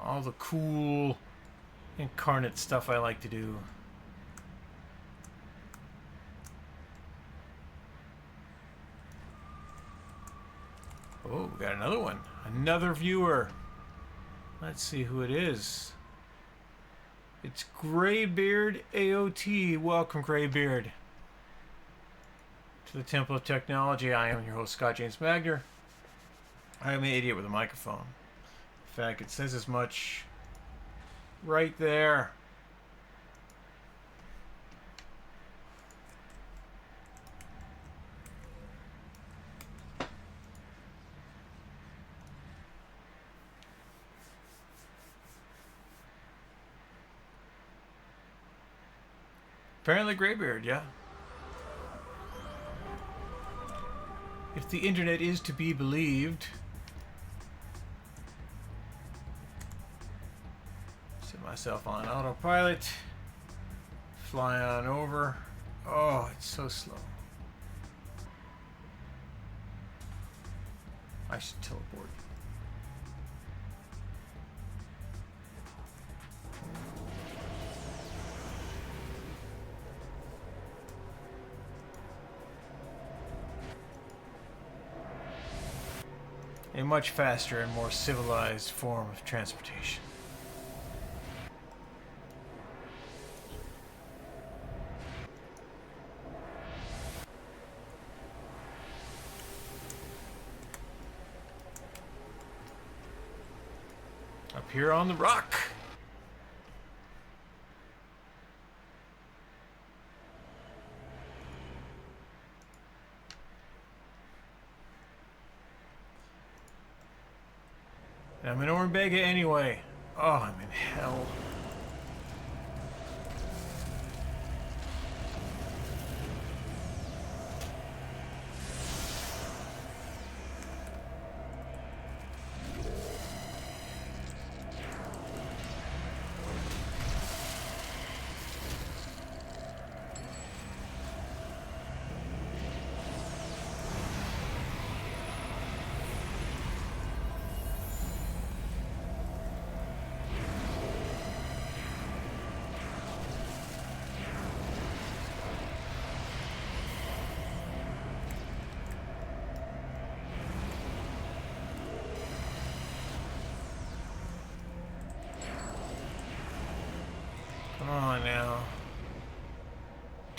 A: All the cool incarnate stuff I like to do. Oh, we got another one. Another viewer. Let's see who it is. It's Graybeard AOT. Welcome, Graybeard, to the Temple of Technology. I am your host, Scott James Magner. I am an idiot with a microphone. In fact, it says as much right there. Apparently Graybeard, yeah. If the internet is to be believed. Set myself on autopilot. Fly on over. Oh, it's so slow. I should teleport. A much faster and more civilized form of transportation. Up here on the rock. I'm in Ornbega anyway. Oh, I'm in hell.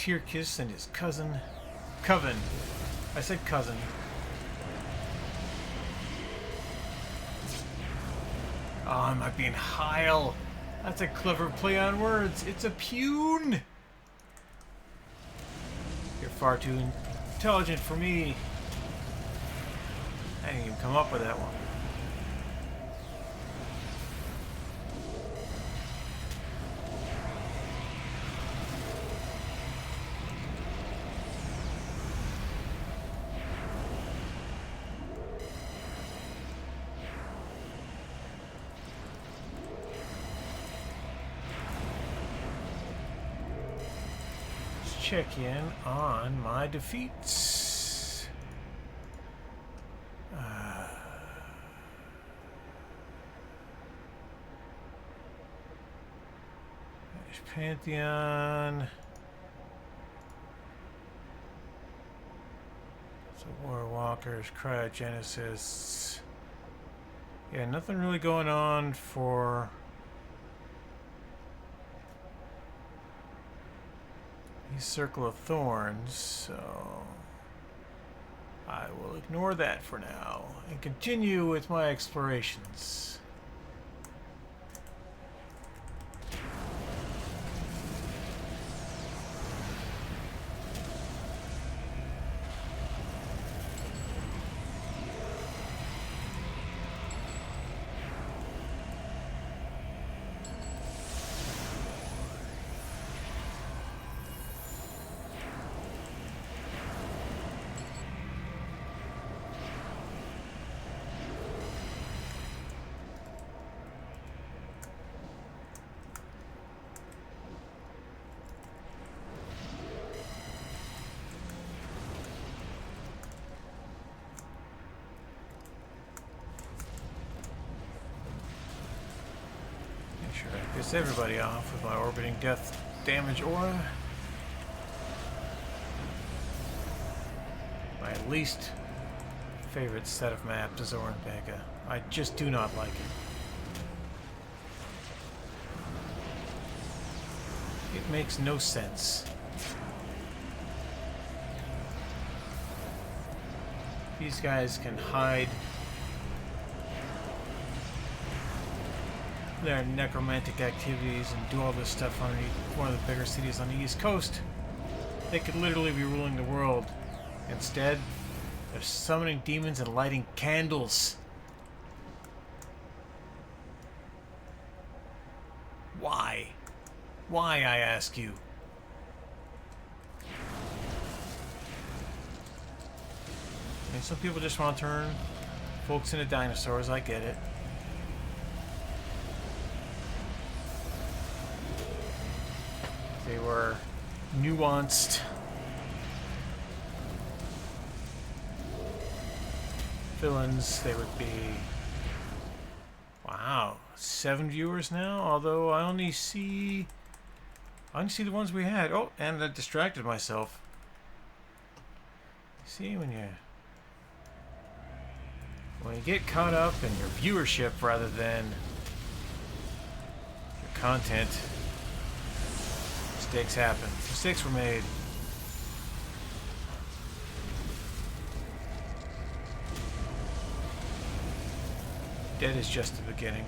A: Tyrkis and his cousin. Coven. I said cousin. Oh, am I being Heil? That's a clever play on words. It's a pune. You're far too intelligent for me. I didn't even come up with that one. Check in on my defeats. Pantheon. So Warwalkers, Cryogenicists. Yeah, nothing really going on for Circle of Thorns, so I will ignore that for now and continue with my explorations. Sure, I piss everybody off with my orbiting death damage aura. My least favorite set of maps is Orenpega. I just do not like it. It makes no sense. These guys can hide their necromantic activities and do all this stuff underneath one of the bigger cities on the East Coast. They could literally be ruling the world. Instead, they're summoning demons and lighting candles. Why? Why, I ask you? I mean, some people just want to turn folks into dinosaurs, I get it. They were nuanced villains. They would be... Wow, 7 viewers now? Although I only see the ones we had. Oh, and I distracted myself. See, when you get caught up in your viewership rather than your content, mistakes happen. Mistakes were made. Dead is just the beginning.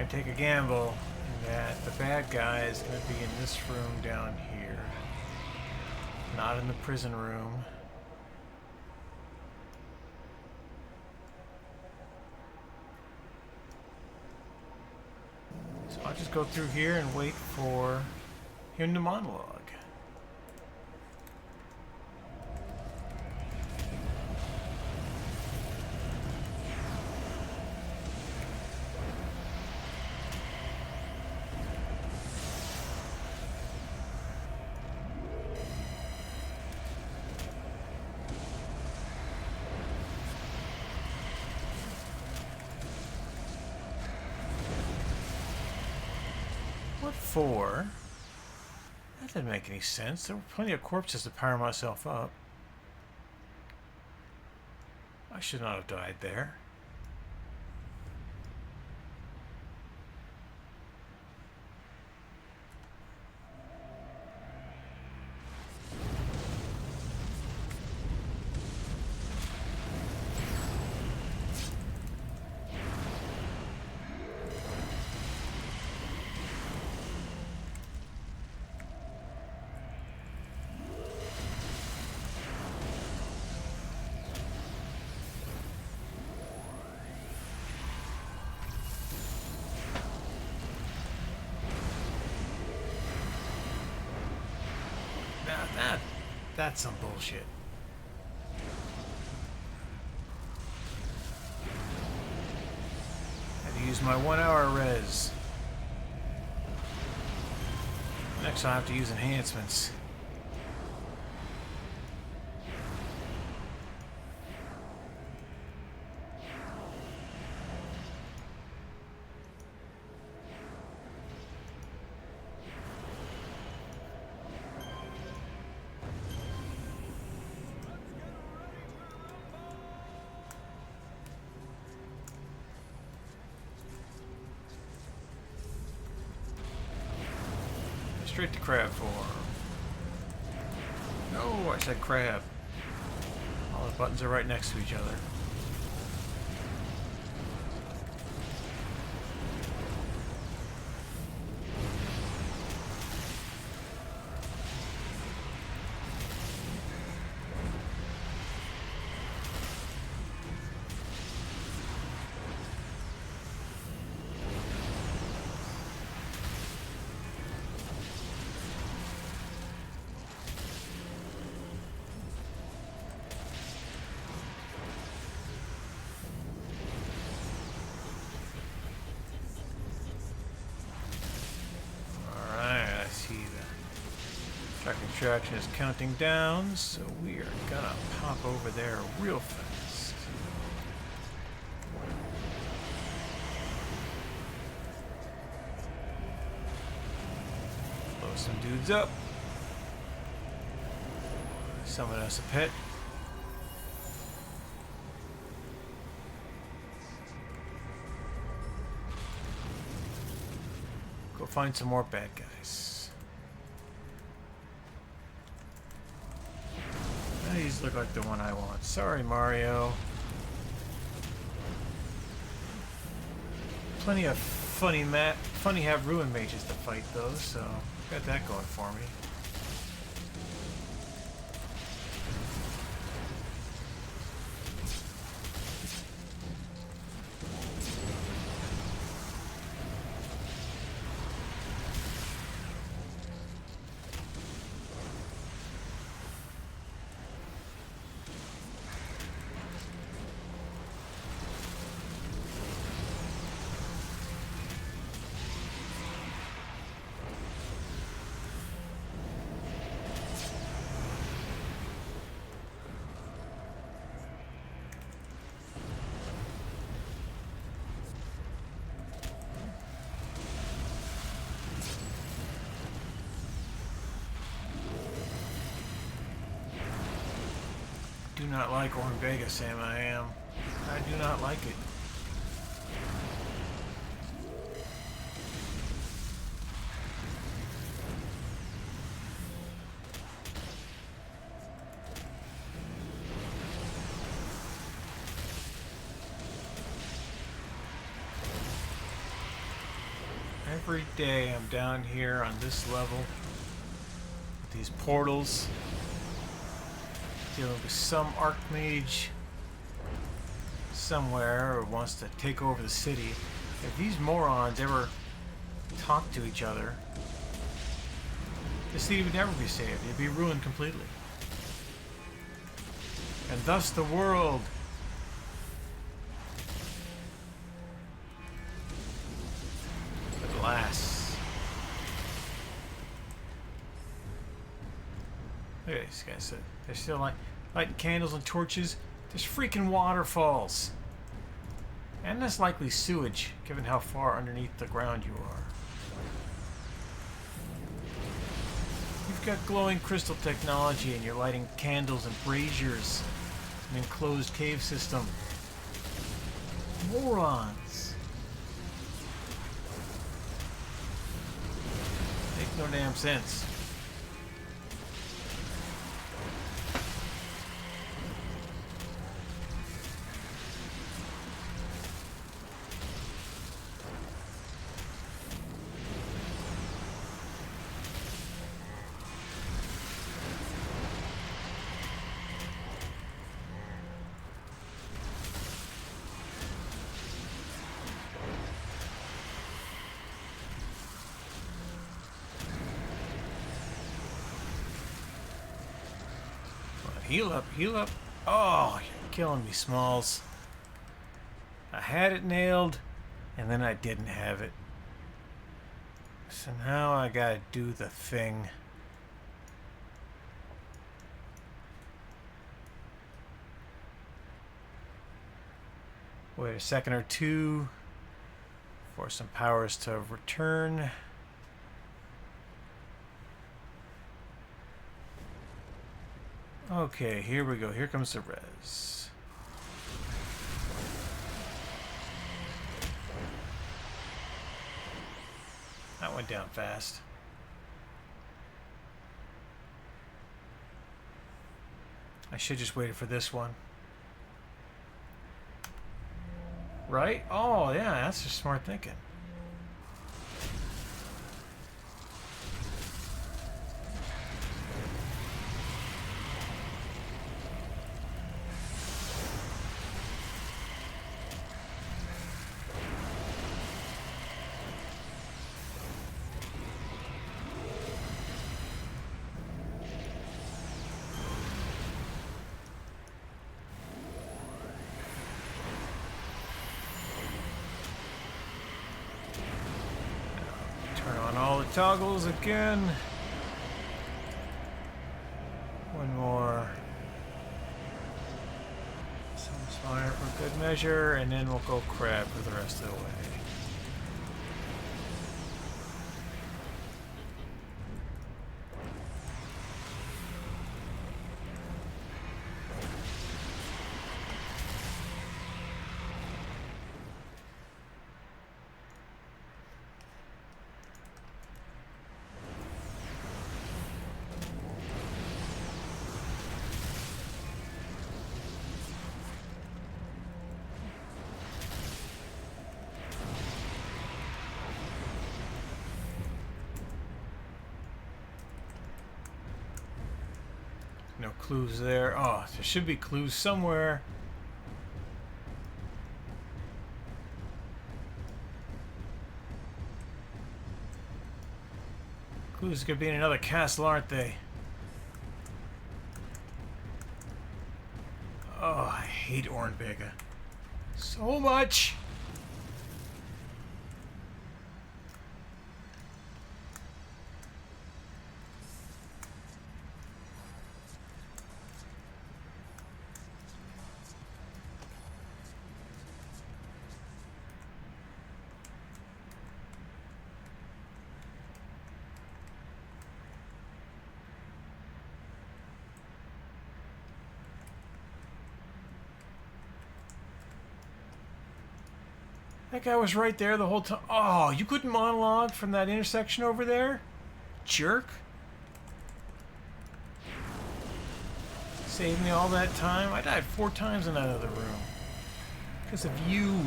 A: gonna take a gamble that the bad guy is gonna be in this room down here. Not in the prison room. So I'll just go through here and wait for him to monologue. What for? That didn't make any sense. There were plenty of corpses to power myself up. I should not have died there. That's some bullshit. Had to use my 1 hour res. Next I'll have to use enhancements. Straight to crab form. No, I said crab. All the buttons are right next to each other. Traction is counting down, so we are gonna pop over there real fast. Blow some dudes up. Summon us a pet. Go find some more bad guys. These look like the one I want. Sorry, Mario. Plenty of funny have ruin mages to fight though, so got that going for me. Do not like Orn Vega, Sam. I do not like it. Every day I'm down here on this level with these portals, dealing with some archmage somewhere who wants to take over the city. If these morons ever talk to each other, the city would never be saved. It'd be ruined completely. And thus the world. But alas. Look at these guys. They're still lighting candles and torches. There's freaking waterfalls. And that's likely sewage, given how far underneath the ground you are. You've got glowing crystal technology and you're lighting candles and braziers in an enclosed cave system. Morons. Make no damn sense. Heal up, heal up. Oh, you're killing me, Smalls. I had it nailed, and then I didn't have it. So now I gotta do the thing. Wait a second or two for some powers to return. Okay, here we go. Here comes the res. That went down fast. I should just waited for this one. Right? Oh, yeah, that's just smart thinking. Toggles again. One more. Some fire for good measure, and then we'll go crab for the rest of the way. No clues there. Oh, there should be clues somewhere. Clues could be in another castle, aren't they? Oh, I hate Ornbega so much. That guy was right there the whole time. Oh, you couldn't monologue from that intersection over there? Jerk. Saved me all that time. I died 4 times in that other room. Because of you.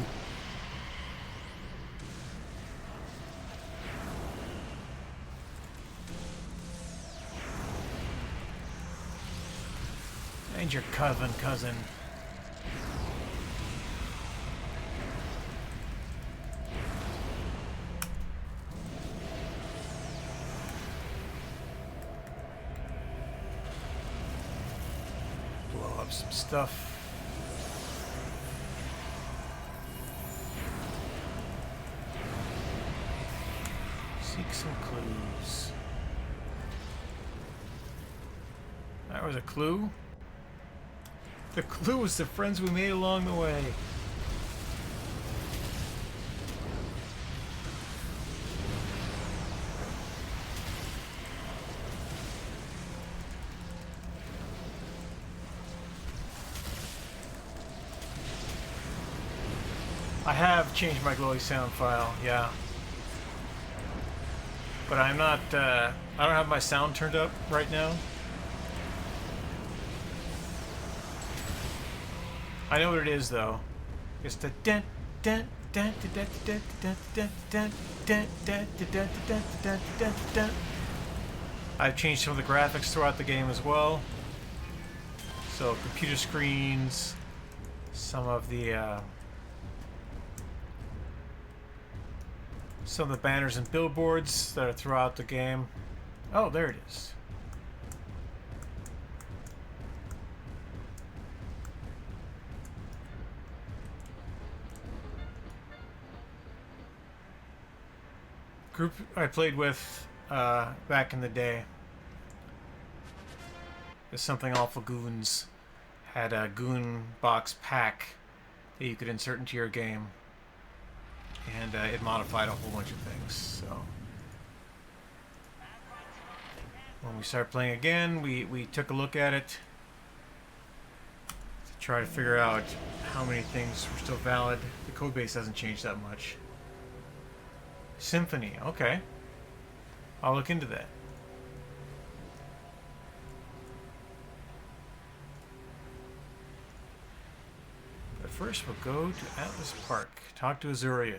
A: And your cousin. Blow up some stuff. Seek some clues. That was a clue. The clue was the friends we made along the way. I have changed my glowy sound file, yeah. But I'm not, I don't have my sound turned up right now. I know what it is though. It's the dent dent dent dent dent dent dent dent dent dent dent dent dent dent. I've changed some of the graphics throughout the game as well. So computer screens, some of the banners and billboards that are throughout the game. Oh, there it is. Group I played with back in the day. The Something Awful Goons had a Goon Box pack that you could insert into your game, and it modified a whole bunch of things. So when we started playing again, we took a look at it to try to figure out how many things were still valid. The code base hasn't changed that much. Symphony, okay. I'll look into that. But first we'll go to Atlas Park, talk to Azuria.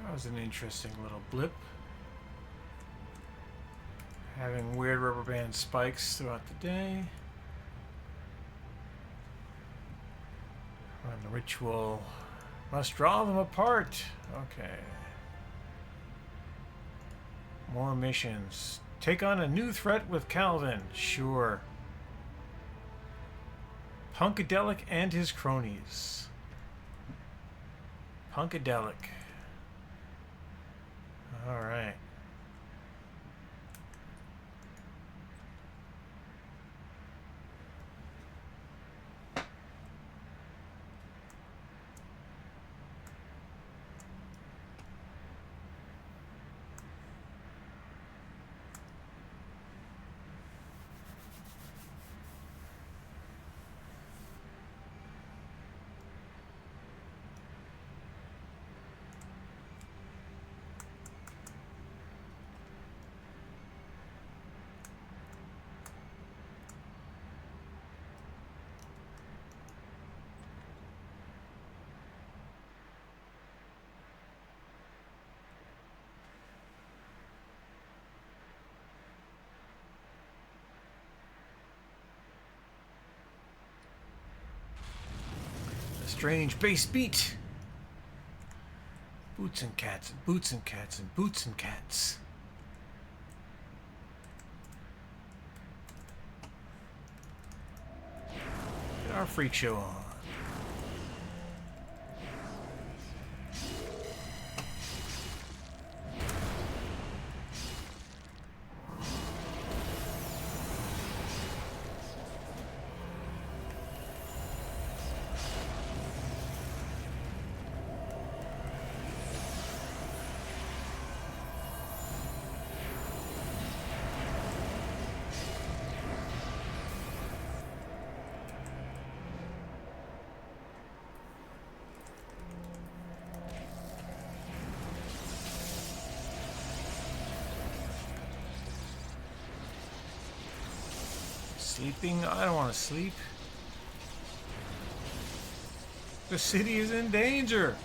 A: That was an interesting little blip. Having weird rubber band spikes throughout the day. And the ritual must draw them apart. Okay. More missions. Take on a new threat with Calvin. Sure. Punkadelic and his cronies. Punkadelic. All right. Strange bass beat. Boots and cats and boots and cats and boots and cats. Get our freak show on. sleeping? I don't want to sleep. The city is in danger.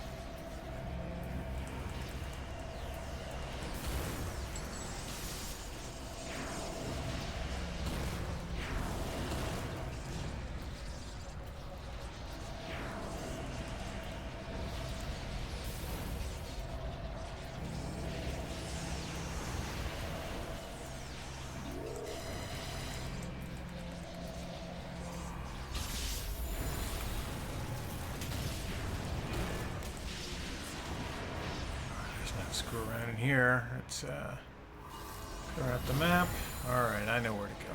A: Screw around in here. Let's clear out the map. Alright, I know where to go.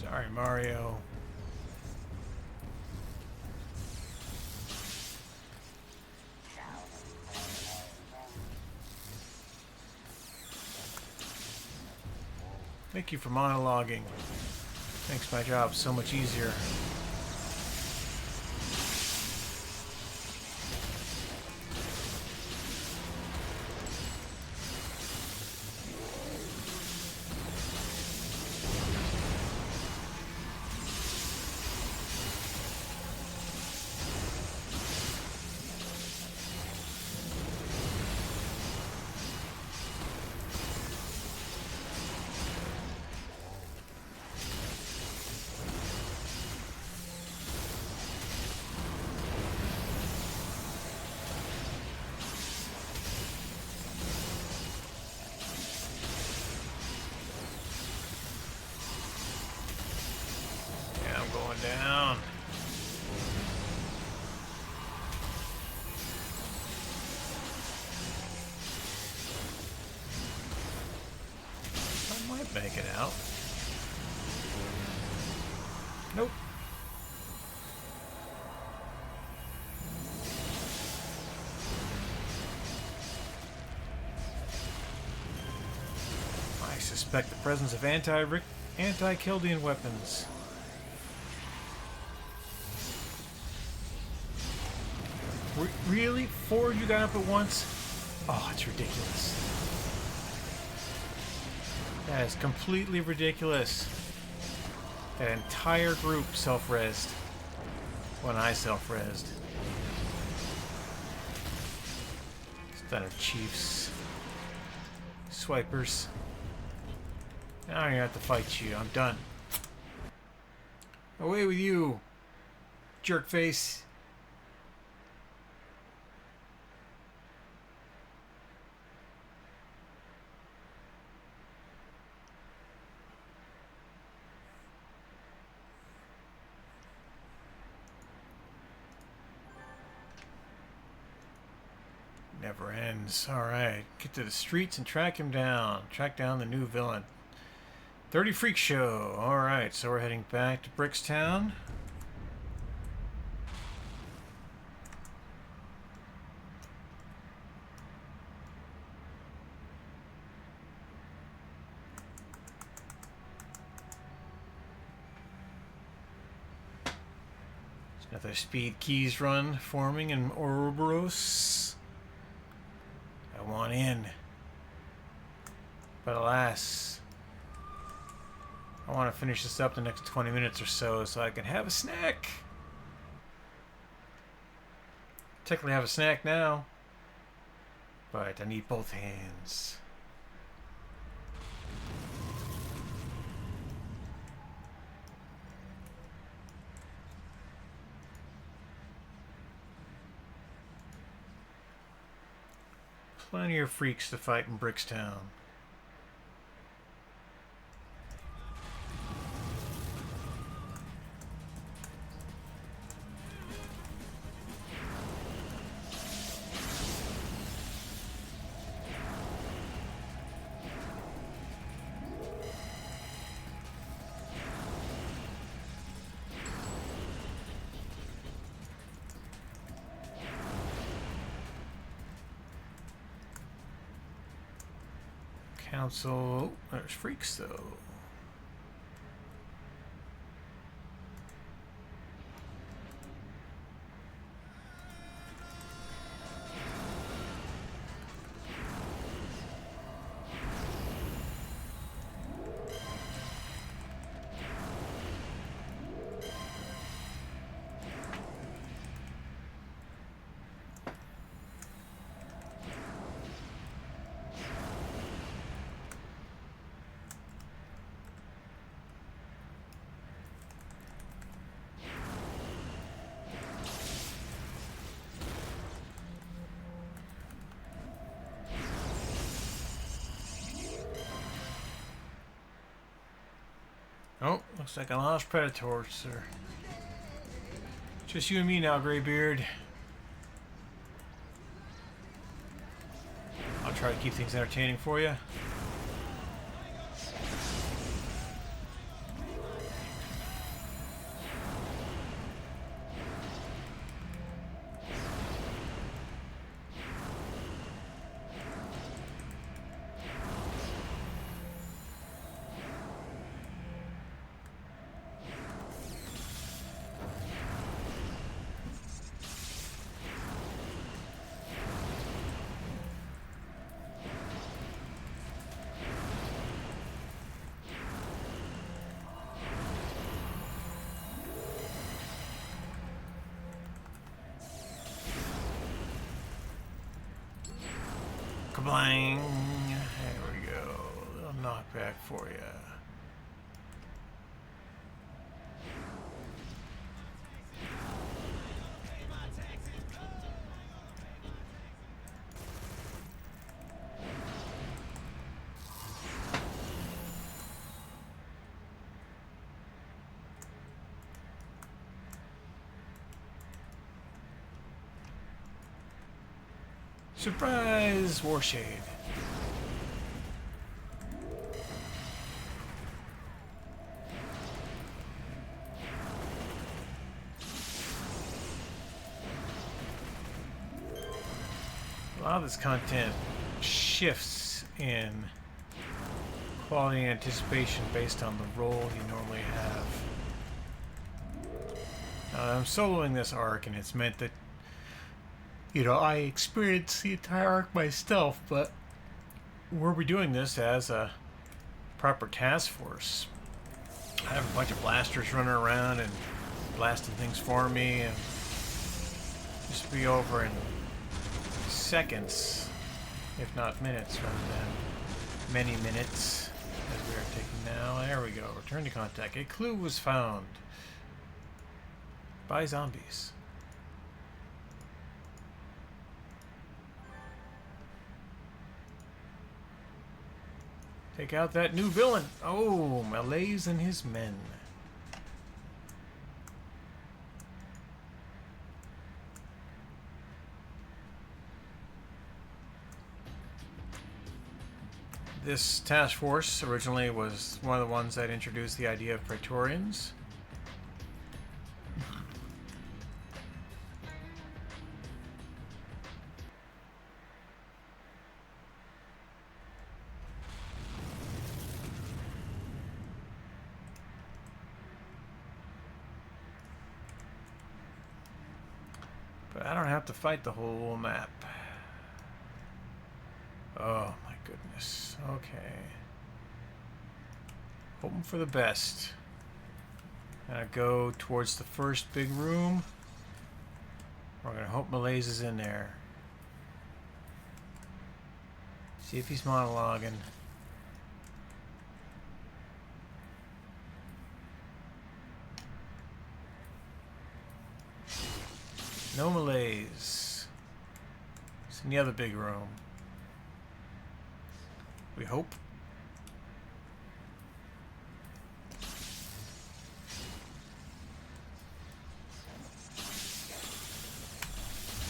A: Sorry, Mario. Thank you for monologuing. Makes my job so much easier. Down. I might make it out. Nope. I suspect the presence of anti-Kildian weapons. Really? 4 of you got up at once? Oh, it's ridiculous. That is completely ridiculous. That entire group self-rezzed when I self-rezzed. Stunner Chiefs. Swipers. Now I don't have to fight you. I'm done. Away with you, jerkface. Never ends. Alright, get to the streets and track him down. Track down the new villain. 30 Freak Show. Alright, so we're heading back to Brickstown. There's another Speed Keys run forming in Ouroboros. I want in. But alas, I want to finish this up the next 20 minutes or so I can have a snack. Technically have a snack now, but I need both hands. Plenty of freaks to fight in Brickstown. Council. There's freaks though. Oh, looks like I lost Predator, sir. Just you and me now, Greybeard. I'll try to keep things entertaining for you. Kablang! There we go. A little knockback for you. Surprise, Warshade. A lot of this content shifts in quality and anticipation based on the role you normally have. I'm soloing this arc, and it's meant that I experienced the entire arc myself, but we'll be doing this as a proper task force. I have a bunch of blasters running around and blasting things for me, and this will be over in seconds, if not minutes, rather than many minutes, as we are taking now. There we go. Return to contact. A clue was found by zombies. Take out that new villain. Oh, Malaise and his men. This task force originally was one of the ones that introduced the idea of Praetorians. But I don't have to fight the whole map. Oh my goodness. Okay. Hoping for the best. Gonna go towards the first big room. We're gonna hope Malaise is in there. See if he's monologuing. No Malaise. It's in the other big room. We hope.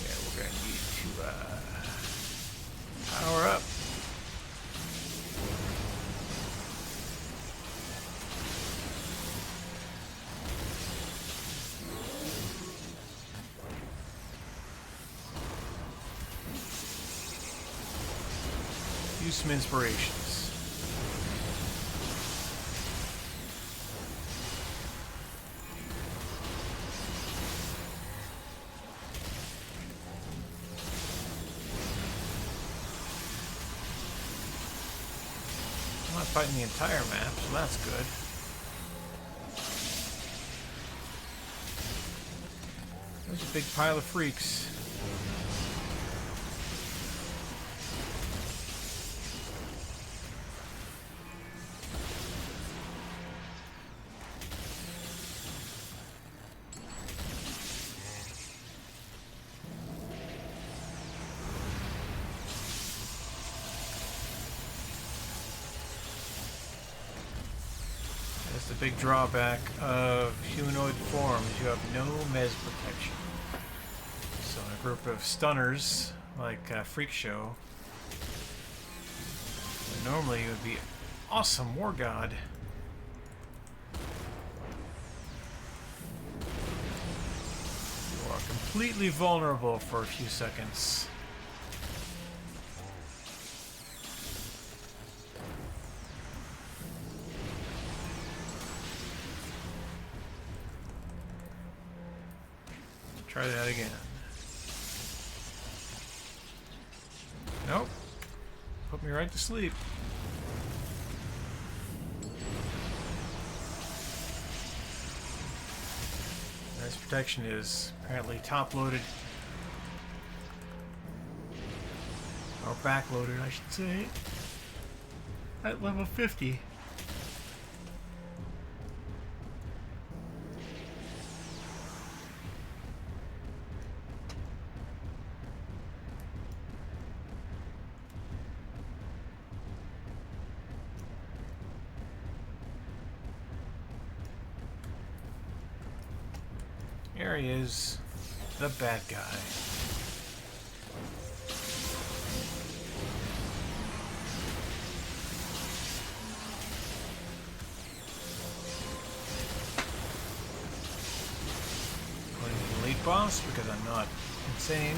A: Yeah, we're gonna need to power up. Use some inspirations. I'm not fighting the entire map, so that's good. There's a big pile of freaks. That's the big drawback of humanoid form, is you have no mez protection. So in a group of stunners, like Freak Show, normally you would be awesome War God. You are completely vulnerable for a few seconds. Try that again. Nope. Put me right to sleep. This protection is apparently top-loaded. Or back-loaded, I should say. At level 50. Here he is, the bad guy. Going to the elite boss because I'm not insane.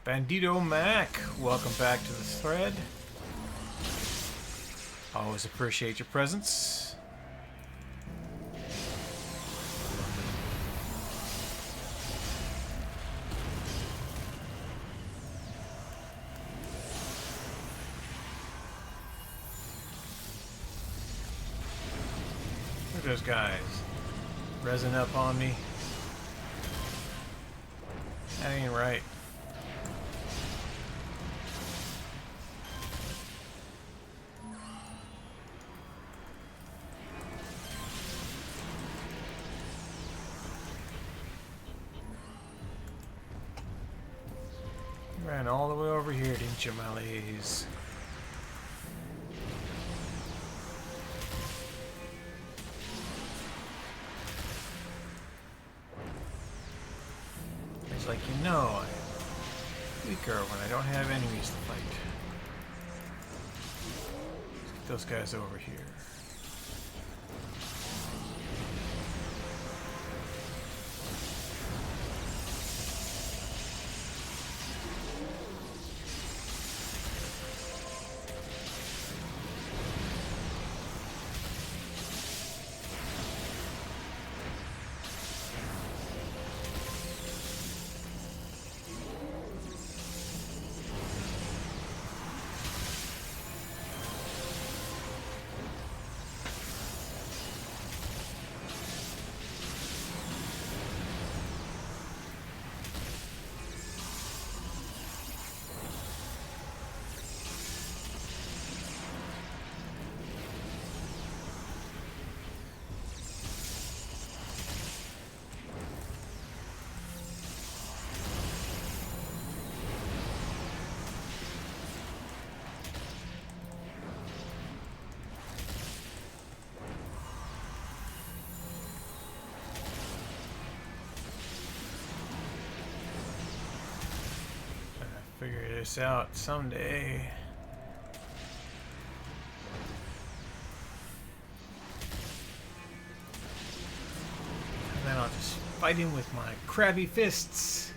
A: Bandito Mac, welcome back to the thread. Always appreciate your presence. Look at those guys. Resin up on me. That ain't right. Ran all the way over here, didn't you, Malaise? It's like, you know, I'm weaker when I don't have enemies to fight. Let's get those guys over here. Figure this out someday. And then I'll just fight him with my crabby fists.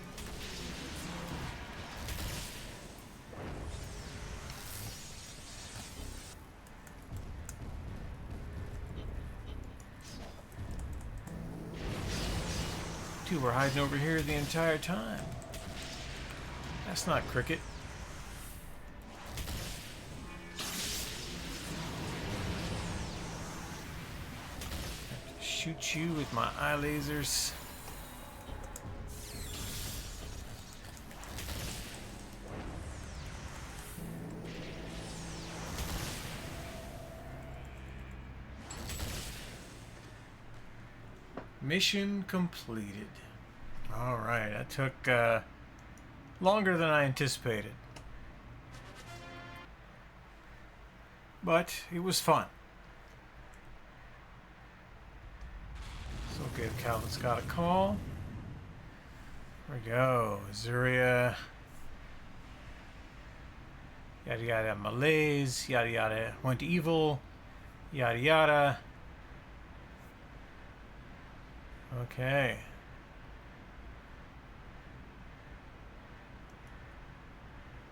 A: Two were hiding over here the entire time. That's not cricket. I have to shoot you with my eye lasers. Mission completed. All right, that took longer than I anticipated. but it was fun. So we'll give Calvin Scott a call. There we go. Azuria. Yada yada. Malaise. Yada yada. Went evil. Yada yada. Okay.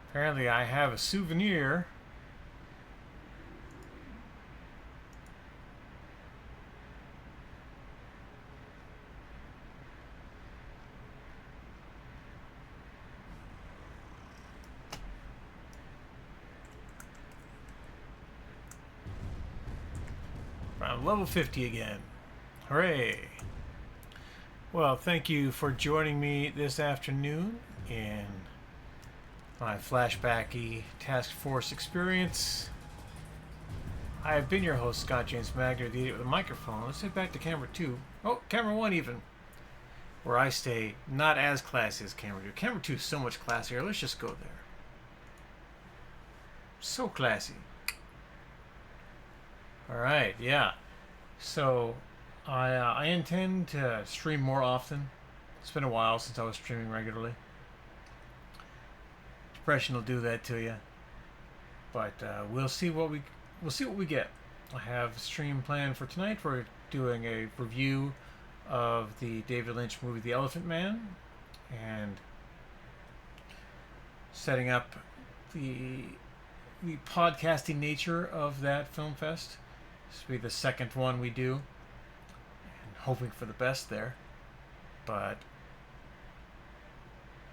A: Apparently I have a souvenir. I'm level 50 again. Hooray! Well, thank you for joining me this afternoon in my flashbacky Task Force experience. I have been your host, Scott James Magner, the idiot with a microphone. Let's head back to camera 2. Oh, camera 1 even. Where I stay not as classy as camera 2. Camera 2 is so much classier. Let's just go there. So classy. Alright, yeah. So, I intend to stream more often. It's been a while since I was streaming regularly. Depression will do that to you. But we'll see what we get. I have a stream planned for tonight. We're doing a review of the David Lynch movie The Elephant Man and setting up the podcasting nature of that film fest. This will be the second one we do, and hoping for the best there. But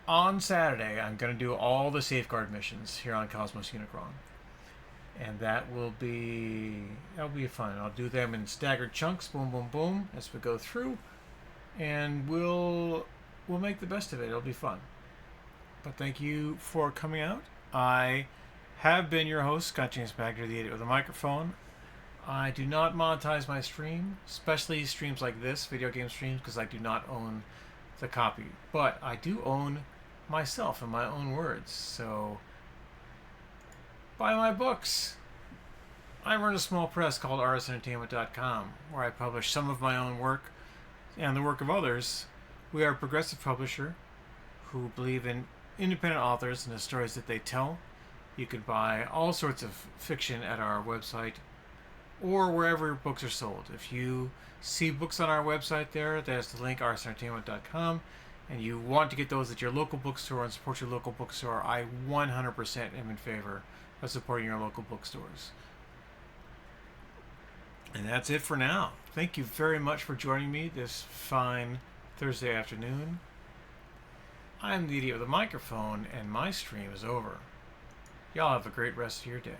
A: on Saturday, I'm going to do all the safeguard missions here on Cosmos Unicron, and that'll be fun. I'll do them in staggered chunks, boom, boom, boom, as we go through, and we'll make the best of it. It'll be fun. But thank you for coming out. I have been your host, Scott James Magner, the idiot with a microphone. I do not monetize my stream, especially streams like this, video game streams, because I do not own the copy. But I do own myself and my own words, so buy my books. I run a small press called artistentertainment.com, where I publish some of my own work and the work of others. We are a progressive publisher who believe in independent authors and the stories that they tell. You can buy all sorts of fiction at our website or wherever books are sold. If you see books on our website there, there's the link, artistentertainment.com, and you want to get those at your local bookstore and support your local bookstore, I 100% am in favor of supporting your local bookstores. And that's it for now. Thank you very much for joining me this fine Thursday afternoon. I'm the idiot with a microphone, and my stream is over. Y'all have a great rest of your day.